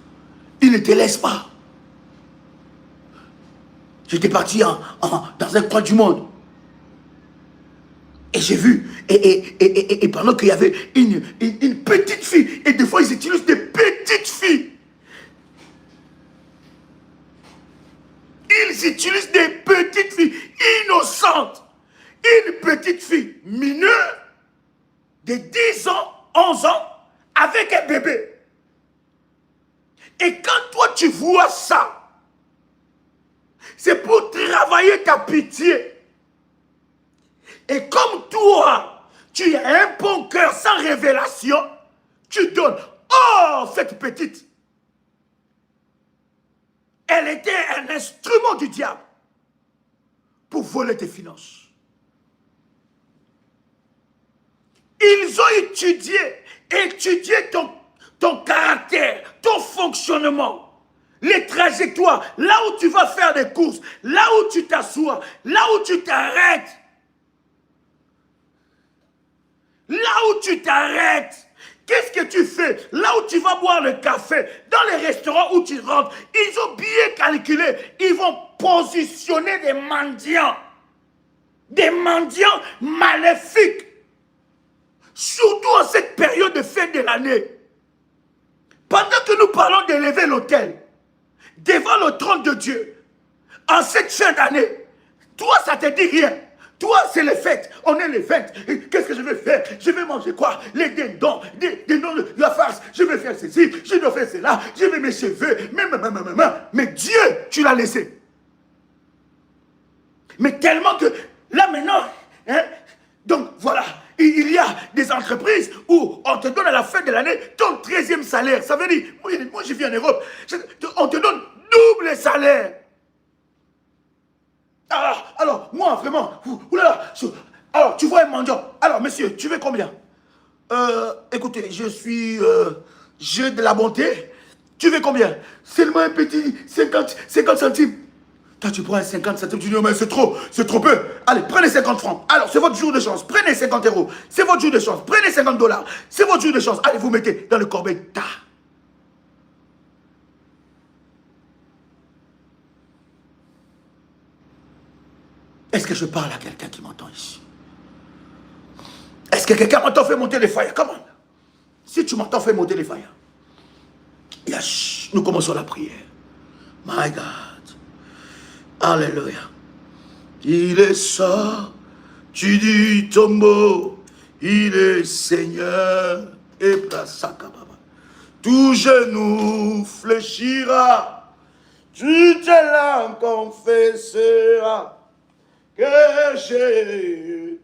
Speaker 1: Il ne te laisse pas. J'étais parti dans un coin du monde. Et j'ai vu, et pendant qu'il y avait une petite fille, et des fois ils utilisent des petites filles. Ils utilisent des petites filles innocentes. Une petite fille mineure de 10 ans, 11 ans, avec un bébé. Et quand toi tu vois ça, c'est pour travailler ta pitié. Et comme toi, tu as un bon cœur sans révélation, tu donnes. Oh, cette petite, elle était un instrument du diable pour voler tes finances. Ils ont étudié ton caractère, ton fonctionnement, les trajectoires, là où tu vas faire des courses, là où tu t'assois, là où tu t'arrêtes. Là où tu t'arrêtes, qu'est-ce que tu fais? Là où tu vas boire le café, dans les restaurants où tu rentres, ils ont bien calculé, ils vont positionner des mendiants maléfiques. Surtout en cette période de fin de l'année. Pendant que nous parlons d'élever l'autel, devant le trône de Dieu, en cette fin d'année, toi ça te dit rien. Toi, c'est les fêtes. On est les fêtes. Qu'est-ce que je vais faire? Je vais manger quoi? Les dindons, la farce. Je vais faire ceci, je dois faire cela. Je vais mes cheveux. Mais Dieu, tu l'as laissé. Mais tellement que, là maintenant, hein, donc voilà, Il y a des entreprises où on te donne à la fin de l'année ton 13e salaire. Ça veut dire, moi je vis en Europe, on te donne double salaire. Alors moi vraiment, oulala, alors tu vois un mendiant. Alors monsieur, tu veux combien? Écoutez, je suis j'ai de la bonté. Tu veux combien? Seulement un petit 50 centimes. Toi, tu prends un 50 centimes, tu dis, mais c'est trop peu. Allez, prenez 50 francs. Alors, c'est votre jour de chance. Prenez 50 euros. C'est votre jour de chance. Prenez 50 $. C'est votre jour de chance. Allez, vous mettez dans le corbeil. Ta. Est-ce que je parle à quelqu'un qui m'entend ici? Est-ce que quelqu'un m'entend faire monter les fires? Comment? Si tu m'entends faire monter les fires. Yes. Nous commençons la prière. My God. Alléluia. Il est sorti du tombeau, il est Seigneur. Et tout genou fléchira, tout langue confessera que Jésus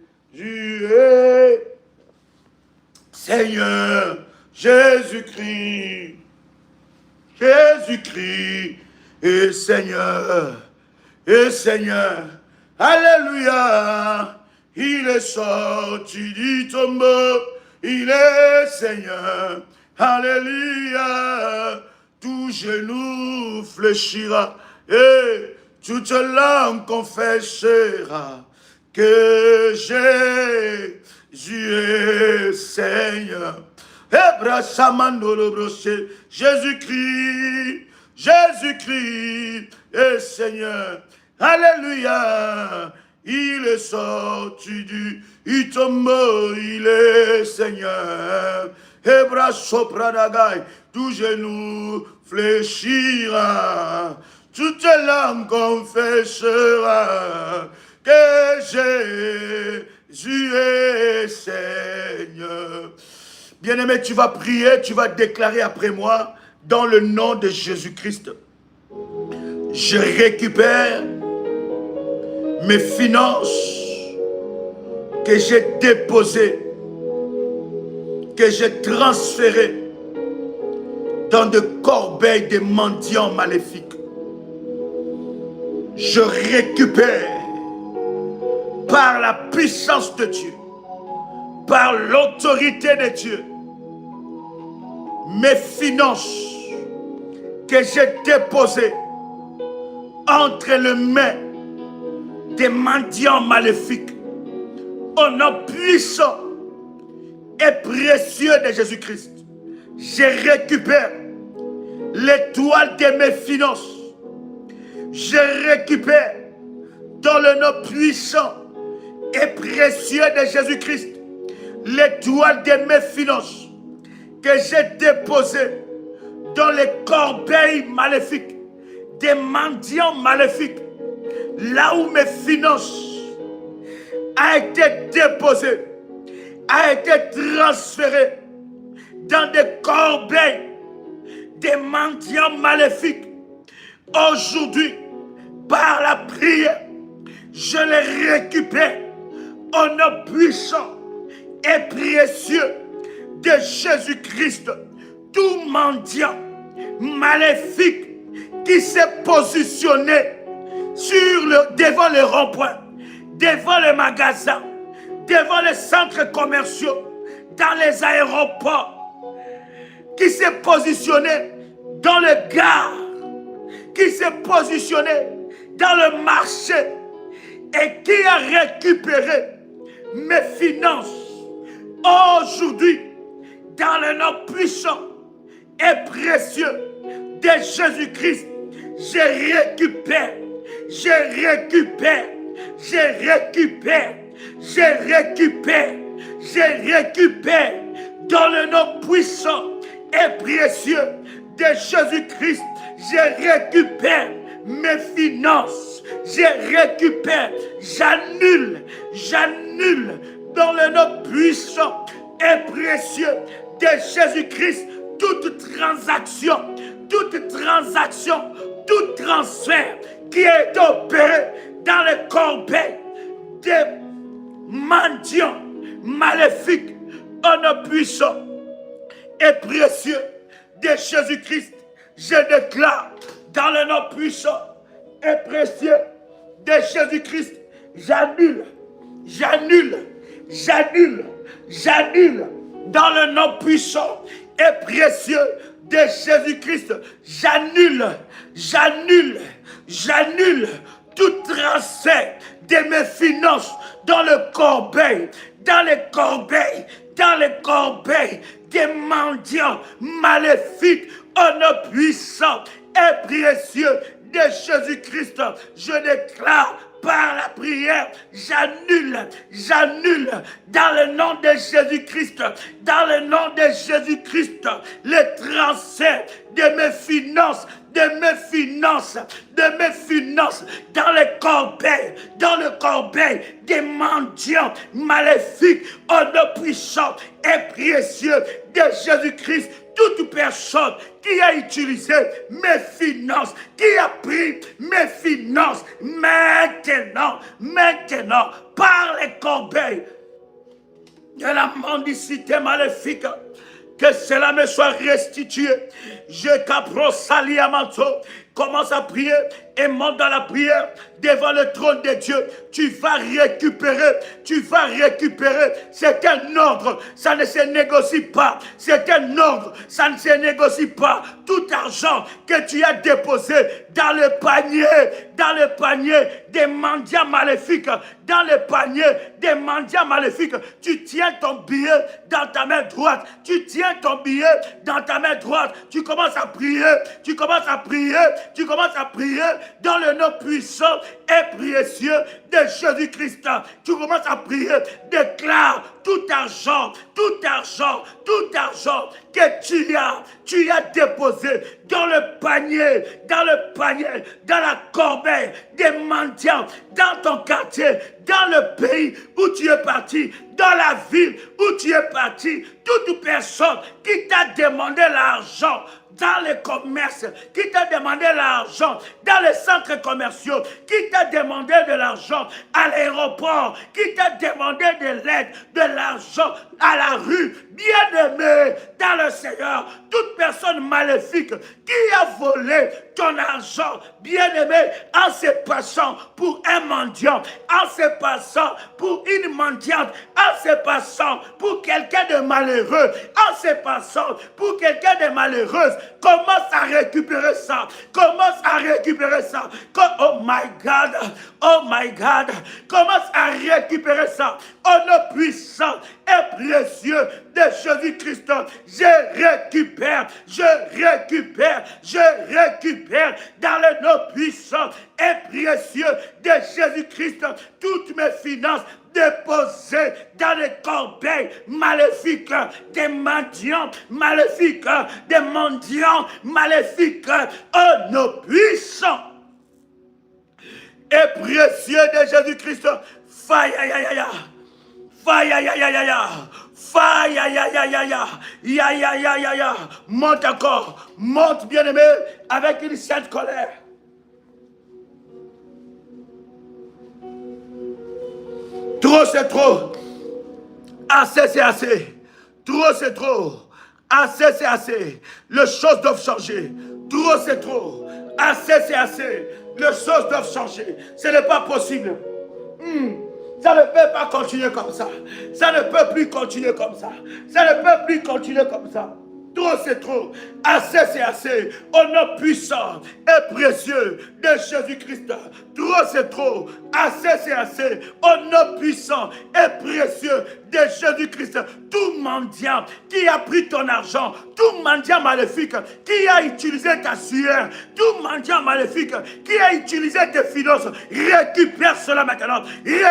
Speaker 1: est Seigneur. Jésus-Christ est Seigneur. Et Seigneur, alléluia, il est sorti du tombeau, il est Seigneur, alléluia, tout genou fléchira et toute langue confessera que Jésus est Seigneur. Jésus-Christ est Seigneur. Alléluia. Il est sorti du tombeau. Il est Seigneur. Tout genou fléchira. Toute langue confessera que Jésus est Seigneur. Bien-aimé, tu vas prier, tu vas déclarer après moi, dans le nom de Jésus-Christ. Je récupère mes finances que j'ai déposées, que j'ai transférées dans de corbeilles de mendiants maléfiques. Je récupère par la puissance de Dieu, par l'autorité de Dieu, mes finances que j'ai déposées entre les mains des mendiants maléfiques, au nom puissant et précieux de Jésus-Christ. Je récupère l'étoile de mes finances. Je récupère dans le nom puissant et précieux de Jésus-Christ l'étoile de mes finances que j'ai déposée dans les corbeilles maléfiques des mendiants maléfiques, là où mes finances a été déposées, a été transférées dans des corbeilles des mendiants maléfiques. Aujourd'hui, par la prière, je les récupère au nom puissant et précieux de Jésus-Christ. Tout mendiant maléfique qui s'est positionné devant les ronds-points, devant les magasins, devant les centres commerciaux, dans les aéroports, qui s'est positionné dans les gares, qui s'est positionné dans le marché et qui a récupéré mes finances. Aujourd'hui, dans le nom puissant et précieux de Jésus-Dans le nom puissant et précieux de Jésus-Christ, je récupère mes finances, je récupère, j'annule dans le nom puissant et précieux de Jésus-Christ toute transaction, tout transfert qui est opéré dans les corbeilles des mendiants maléfique, au nom puissant et précieux de Jésus-Christ, je déclare dans le nom puissant et précieux de Jésus-Christ, j'annule dans le nom puissant et précieux de Jésus-Christ, j'annule tout transfert de mes finances dans le corbeil, dans les corbeilles des mendiants maléfiques, au nom puissant et précieux de Jésus-Christ. Je déclare par la prière, j'annule dans le nom de Jésus-Christ, le transfert de mes finances, dans le corbeil des mendiants maléfiques, au nom puissant et précieux de Jésus-Christ. Toute personne qui a utilisé mes finances, qui a pris mes finances, maintenant, par les corbeilles de la mendicité maléfique, que cela me soit restitué. Je capro sali amanto. Commence à prier et monte dans la prière devant le trône de Dieu. Tu vas récupérer. C'est un ordre, ça ne se négocie pas. C'est un ordre, ça ne se négocie pas. Tout argent que tu as déposé dans le panier des mendiants maléfiques, tu tiens ton billet dans ta main droite. Tu commences à prier dans le nom puissant et précieux de Jésus-Christ. Tu commences à prier, déclare tout argent que tu as déposé dans le panier, dans la corbeille des mendiants, dans ton quartier, dans le pays où tu es parti, dans la ville où tu es parti. Toute personne qui t'a demandé l'argent dans les commerces, qui t'a demandé l'argent dans les centres commerciaux, qui t'a demandé de l'argent à l'aéroport, qui t'a demandé de l'aide, de l'argent à la rue, bien-aimé dans le Seigneur, toute personne maléfique qui a volé ton argent, bien-aimé, en se passant pour un mendiant, en se passant pour une mendiante, en se passant pour quelqu'un de malheureux, en se passant pour quelqu'un de malheureuse, commence à récupérer ça. Oh my God, commence à récupérer ça. Au nom puissant et précieux de Jésus-Christ, je récupère dans le nom puissant et précieux de Jésus-Christ toutes mes finances déposées dans les corbeilles maléfiques des mendiants maléfiques, au nom puissant et précieux de Jésus-Christ. Monte encore, monte bien-aimé avec une sainte colère. Trop c'est trop, assez c'est assez. Trop c'est trop, assez c'est assez. Les choses doivent changer. Trop c'est trop, assez c'est assez. Les choses doivent changer. Ce n'est pas possible. Ça ne peut pas continuer comme ça. Ça ne peut plus continuer comme ça. Trop c'est trop, assez c'est assez, au nom puissant et précieux de Jésus-Christ. Trop c'est trop, assez c'est assez, au nom puissant et précieux de Jésus-Christ. Tout mendiant qui a pris ton argent, tout mendiant maléfique qui a utilisé ta sueur, tout mendiant maléfique qui a utilisé tes finances, récupère cela maintenant. Je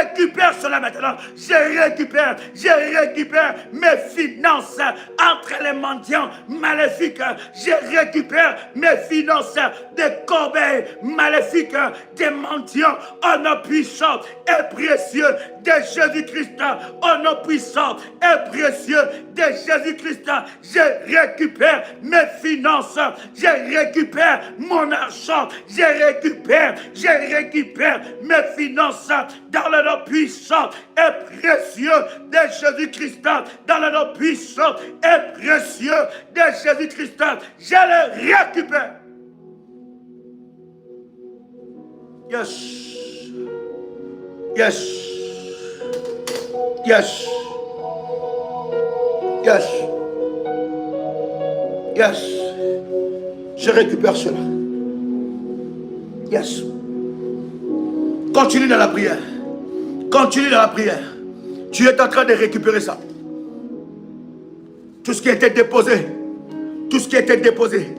Speaker 1: récupère mes finances entre les mendiants maléfiques. Je récupère mes finances des corbeilles maléfiques des mendiants, au nom puissant et précieux de Jésus-Christ, au nom puissant et précieux de Jésus-Christ, je récupère mes finances, je récupère mon argent, je récupère mes finances dans le nom puissant et précieux de Jésus-Christ, dans le nom puissant et précieux de Jésus-Christ, je les récupère. Yes. Yes. Yes. Yes. Yes. Je récupère cela. Yes. Continue dans la prière. Continue dans la prière. Tu es en train de récupérer ça. Tout ce qui était déposé. Tout ce qui était déposé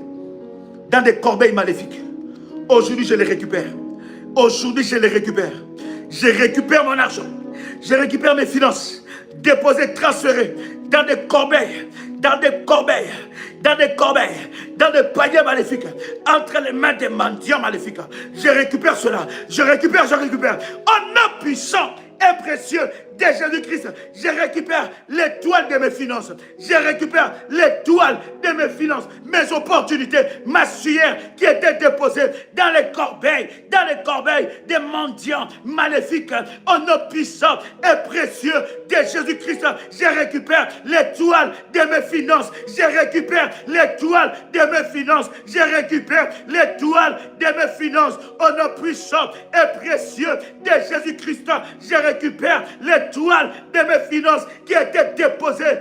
Speaker 1: dans des corbeilles maléfiques. Aujourd'hui, je les récupère. Aujourd'hui, je les récupère. Je récupère mon argent. Je récupère mes finances. Déposées, transférées dans des corbeilles. Dans des corbeilles. Dans des corbeilles. Dans des paniers maléfiques. Entre les mains des mendiants maléfiques. Je récupère cela. Je récupère. Au nom puissant et précieux de Jésus-Christ, je récupère l'étoile de mes finances. Je récupère l'étoile de mes finances, mes opportunités, ma sueur qui était déposée dans les corbeilles des mendiants maléfiques. Au nom puissant et précieux de Jésus-Christ, je récupère l'étoile de mes finances. Je récupère l'étoile de mes finances. Je récupère l'étoile de mes finances. Au nom puissant et précieux de Jésus-Christ, je récupère l'étoile de mes finances qui était déposée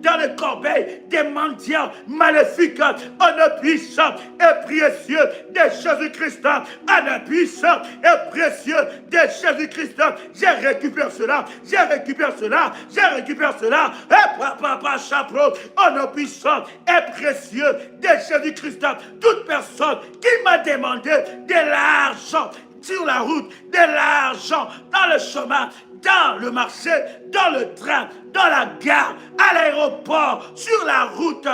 Speaker 1: dans les corbeilles des mendiants maléfiques. Au nom puissant et précieux de Jésus-Christ, au nom puissant et précieux de Jésus-Christ, je récupère cela. Et papa chapeau, au nom puissant et précieux de Jésus-Christ, toute personne qui m'a demandé de l'argent sur la route, de l'argent dans le chemin, dans le marché, dans le train, dans la gare, à l'aéroport, sur la route,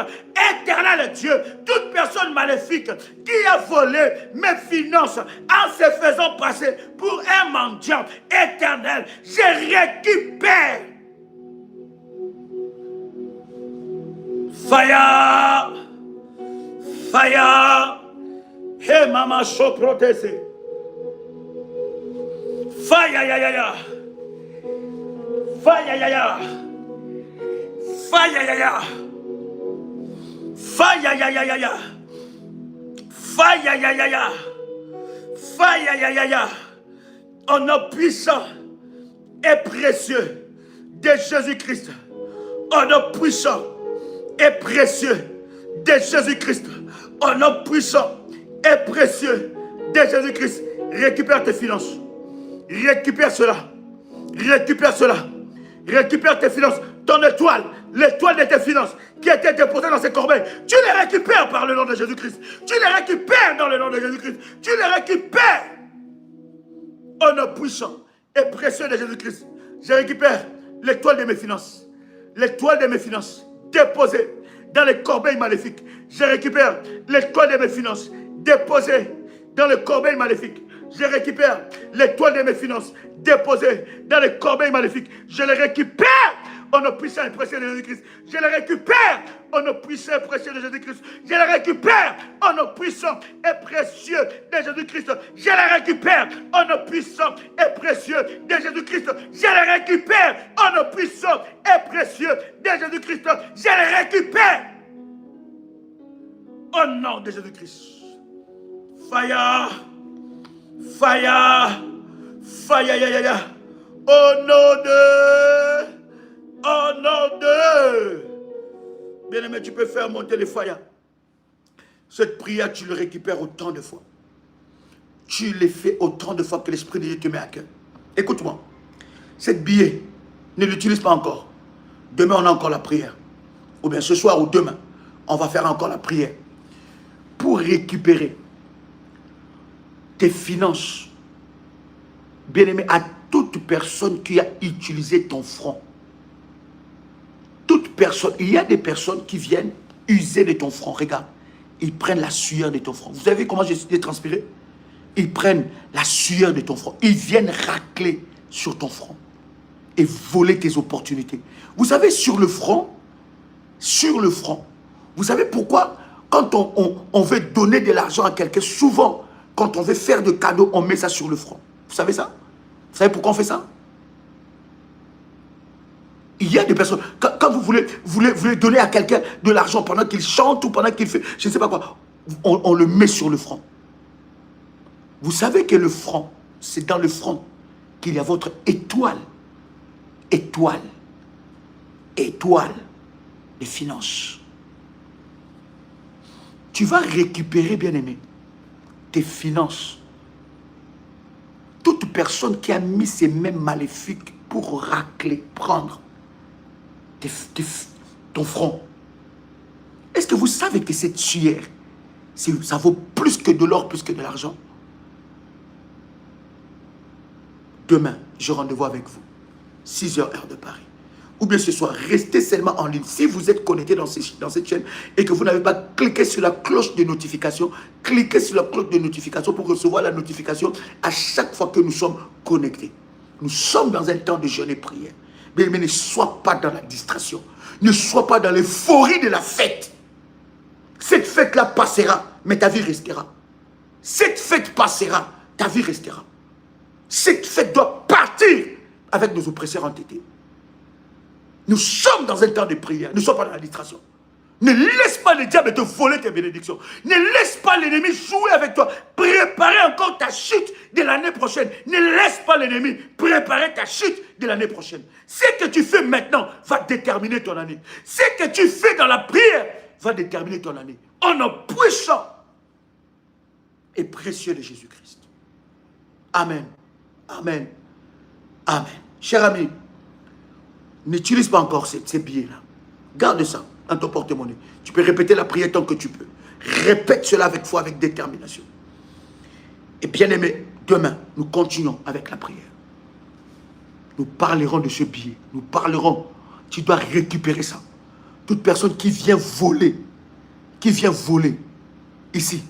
Speaker 1: éternel Dieu, toute personne maléfique qui a volé mes finances en se faisant passer pour un mendiant éternel, je récupère. Fire! Hey maman, chaud protégé. Fire, au nom puissant et précieux de Jésus-Christ. Au nom puissant et précieux de Jésus-Christ. Au nom puissant et précieux de Jésus-Christ. Récupère tes finances. Récupère cela. Récupère tes finances. Ton étoile, l'étoile de tes finances qui était déposée dans ces corbeilles, tu les récupères par le nom de Jésus-Christ. Tu les récupères dans le nom de Jésus-Christ. Tu les récupères au nom puissant et précieux de Jésus-Christ. Je récupère l'étoile de mes finances. L'étoile de mes finances déposée dans les corbeilles maléfiques. Je récupère l'étoile de mes finances déposée dans les corbeilles maléfiques. Je récupère l'étoile de mes finances déposée dans les corbeilles maléfiques. Je les récupère au nom puissant et précieux de Jésus-Christ. Je les récupère au nom puissant et précieux de Jésus-Christ. Je les récupère au nom puissant et précieux de Jésus-Christ. Je les récupère au nom puissant et précieux de Jésus-Christ. Je les récupère au nom puissant et précieux de Jésus-Christ. Je les récupère au nom de Jésus-Christ. Fire. Au nom de. Bien-aimé, tu peux faire monter les fire. Cette prière, tu le récupères autant de fois. Tu les fais autant de fois que l'Esprit de Dieu te met à cœur. Écoute-moi. Cette billet, ne l'utilise pas encore. Demain, on a encore la prière. Ou bien ce soir ou demain, on va faire encore la prière. Pour récupérer tes finances, bien-aimé, à toute personne qui a utilisé ton front. Toute personne, il y a des personnes qui viennent user de ton front. Regarde, ils prennent la sueur de ton front. Vous avez vu comment j'ai transpiré? Ils prennent la sueur de ton front. Ils viennent racler sur ton front et voler tes opportunités. Vous savez, sur le front, vous savez pourquoi quand on veut donner de l'argent à quelqu'un, souvent, quand on veut faire de cadeaux, on met ça sur le front. Vous savez ça? Vous savez pourquoi on fait ça? Il y a des personnes, quand vous voulez donner à quelqu'un de l'argent pendant qu'il chante ou pendant qu'il fait, je ne sais pas quoi, on le met sur le front. Vous savez que le front, c'est dans le front qu'il y a votre étoile. Étoile des finances. Tu vas récupérer, bien-aimé, tes finances. Toute personne qui a mis ses mains maléfiques pour racler, prendre ton front. Est-ce que vous savez que cette sueur, ça vaut plus que de l'or, plus que de l'argent? Demain, je rendez-vous avec vous. 6h heure de Paris. Ou bien ce soir, restez seulement en ligne. Si vous êtes connecté dans cette chaîne et que vous n'avez pas cliqué sur la cloche de notification, cliquez sur la cloche de notification pour recevoir la notification à chaque fois que nous sommes connectés. Nous sommes dans un temps de jeûne et prière. Mais ne sois pas dans la distraction. Ne sois pas dans l'euphorie de la fête. Cette fête-là passera, mais ta vie restera. Cette fête passera, ta vie restera. Cette fête doit partir avec nos oppresseurs entêtés. Nous sommes dans un temps de prière. Ne sois pas dans la distraction. Ne laisse pas le diable te voler tes bénédictions. Ne laisse pas l'ennemi jouer avec toi. Préparer encore ta chute de l'année prochaine. Ne laisse pas l'ennemi préparer ta chute de l'année prochaine. Ce que tu fais maintenant va déterminer ton année. Ce que tu fais dans la prière va déterminer ton année. En nom puissant et précieux de Jésus-Christ. Amen. Amen. Amen. Cher ami, n'utilise pas encore ces billets-là. Garde ça dans ton porte-monnaie. Tu peux répéter la prière tant que tu peux. Répète cela avec foi, avec détermination. Et bien aimé, demain, nous continuons avec la prière. Nous parlerons de ce billet. Nous parlerons. Tu dois récupérer ça. Toute personne qui vient voler, ici,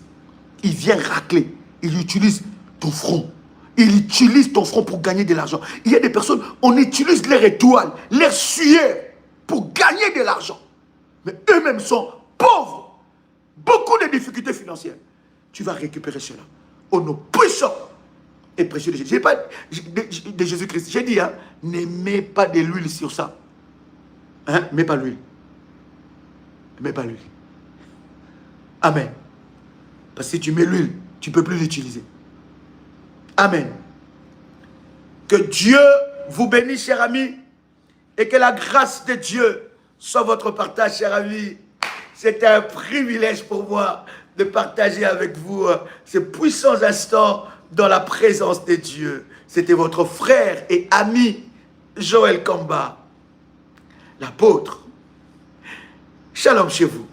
Speaker 1: il vient racler, il utilise ton front. Il utilise ton front pour gagner de l'argent. Il y a des personnes, on utilise leur étoile, leur sueur pour gagner de l'argent. Mais eux-mêmes sont pauvres. Beaucoup de difficultés financières. Tu vas récupérer cela. Au nom puissant et précieux de Jésus. Je n'ai pas de Jésus-Christ. J'ai dit, hein, ne mets pas de l'huile sur ça. Hein? Mets pas l'huile. Mets pas l'huile. Amen. Parce que si tu mets l'huile, tu ne peux plus l'utiliser. Amen. Que Dieu vous bénisse, chers amis, et que la grâce de Dieu soit votre partage, chers amis. C'était un privilège pour moi de partager avec vous ces puissants instants dans la présence de Dieu. C'était votre frère et ami, Joël Kamba, l'apôtre. Shalom chez vous.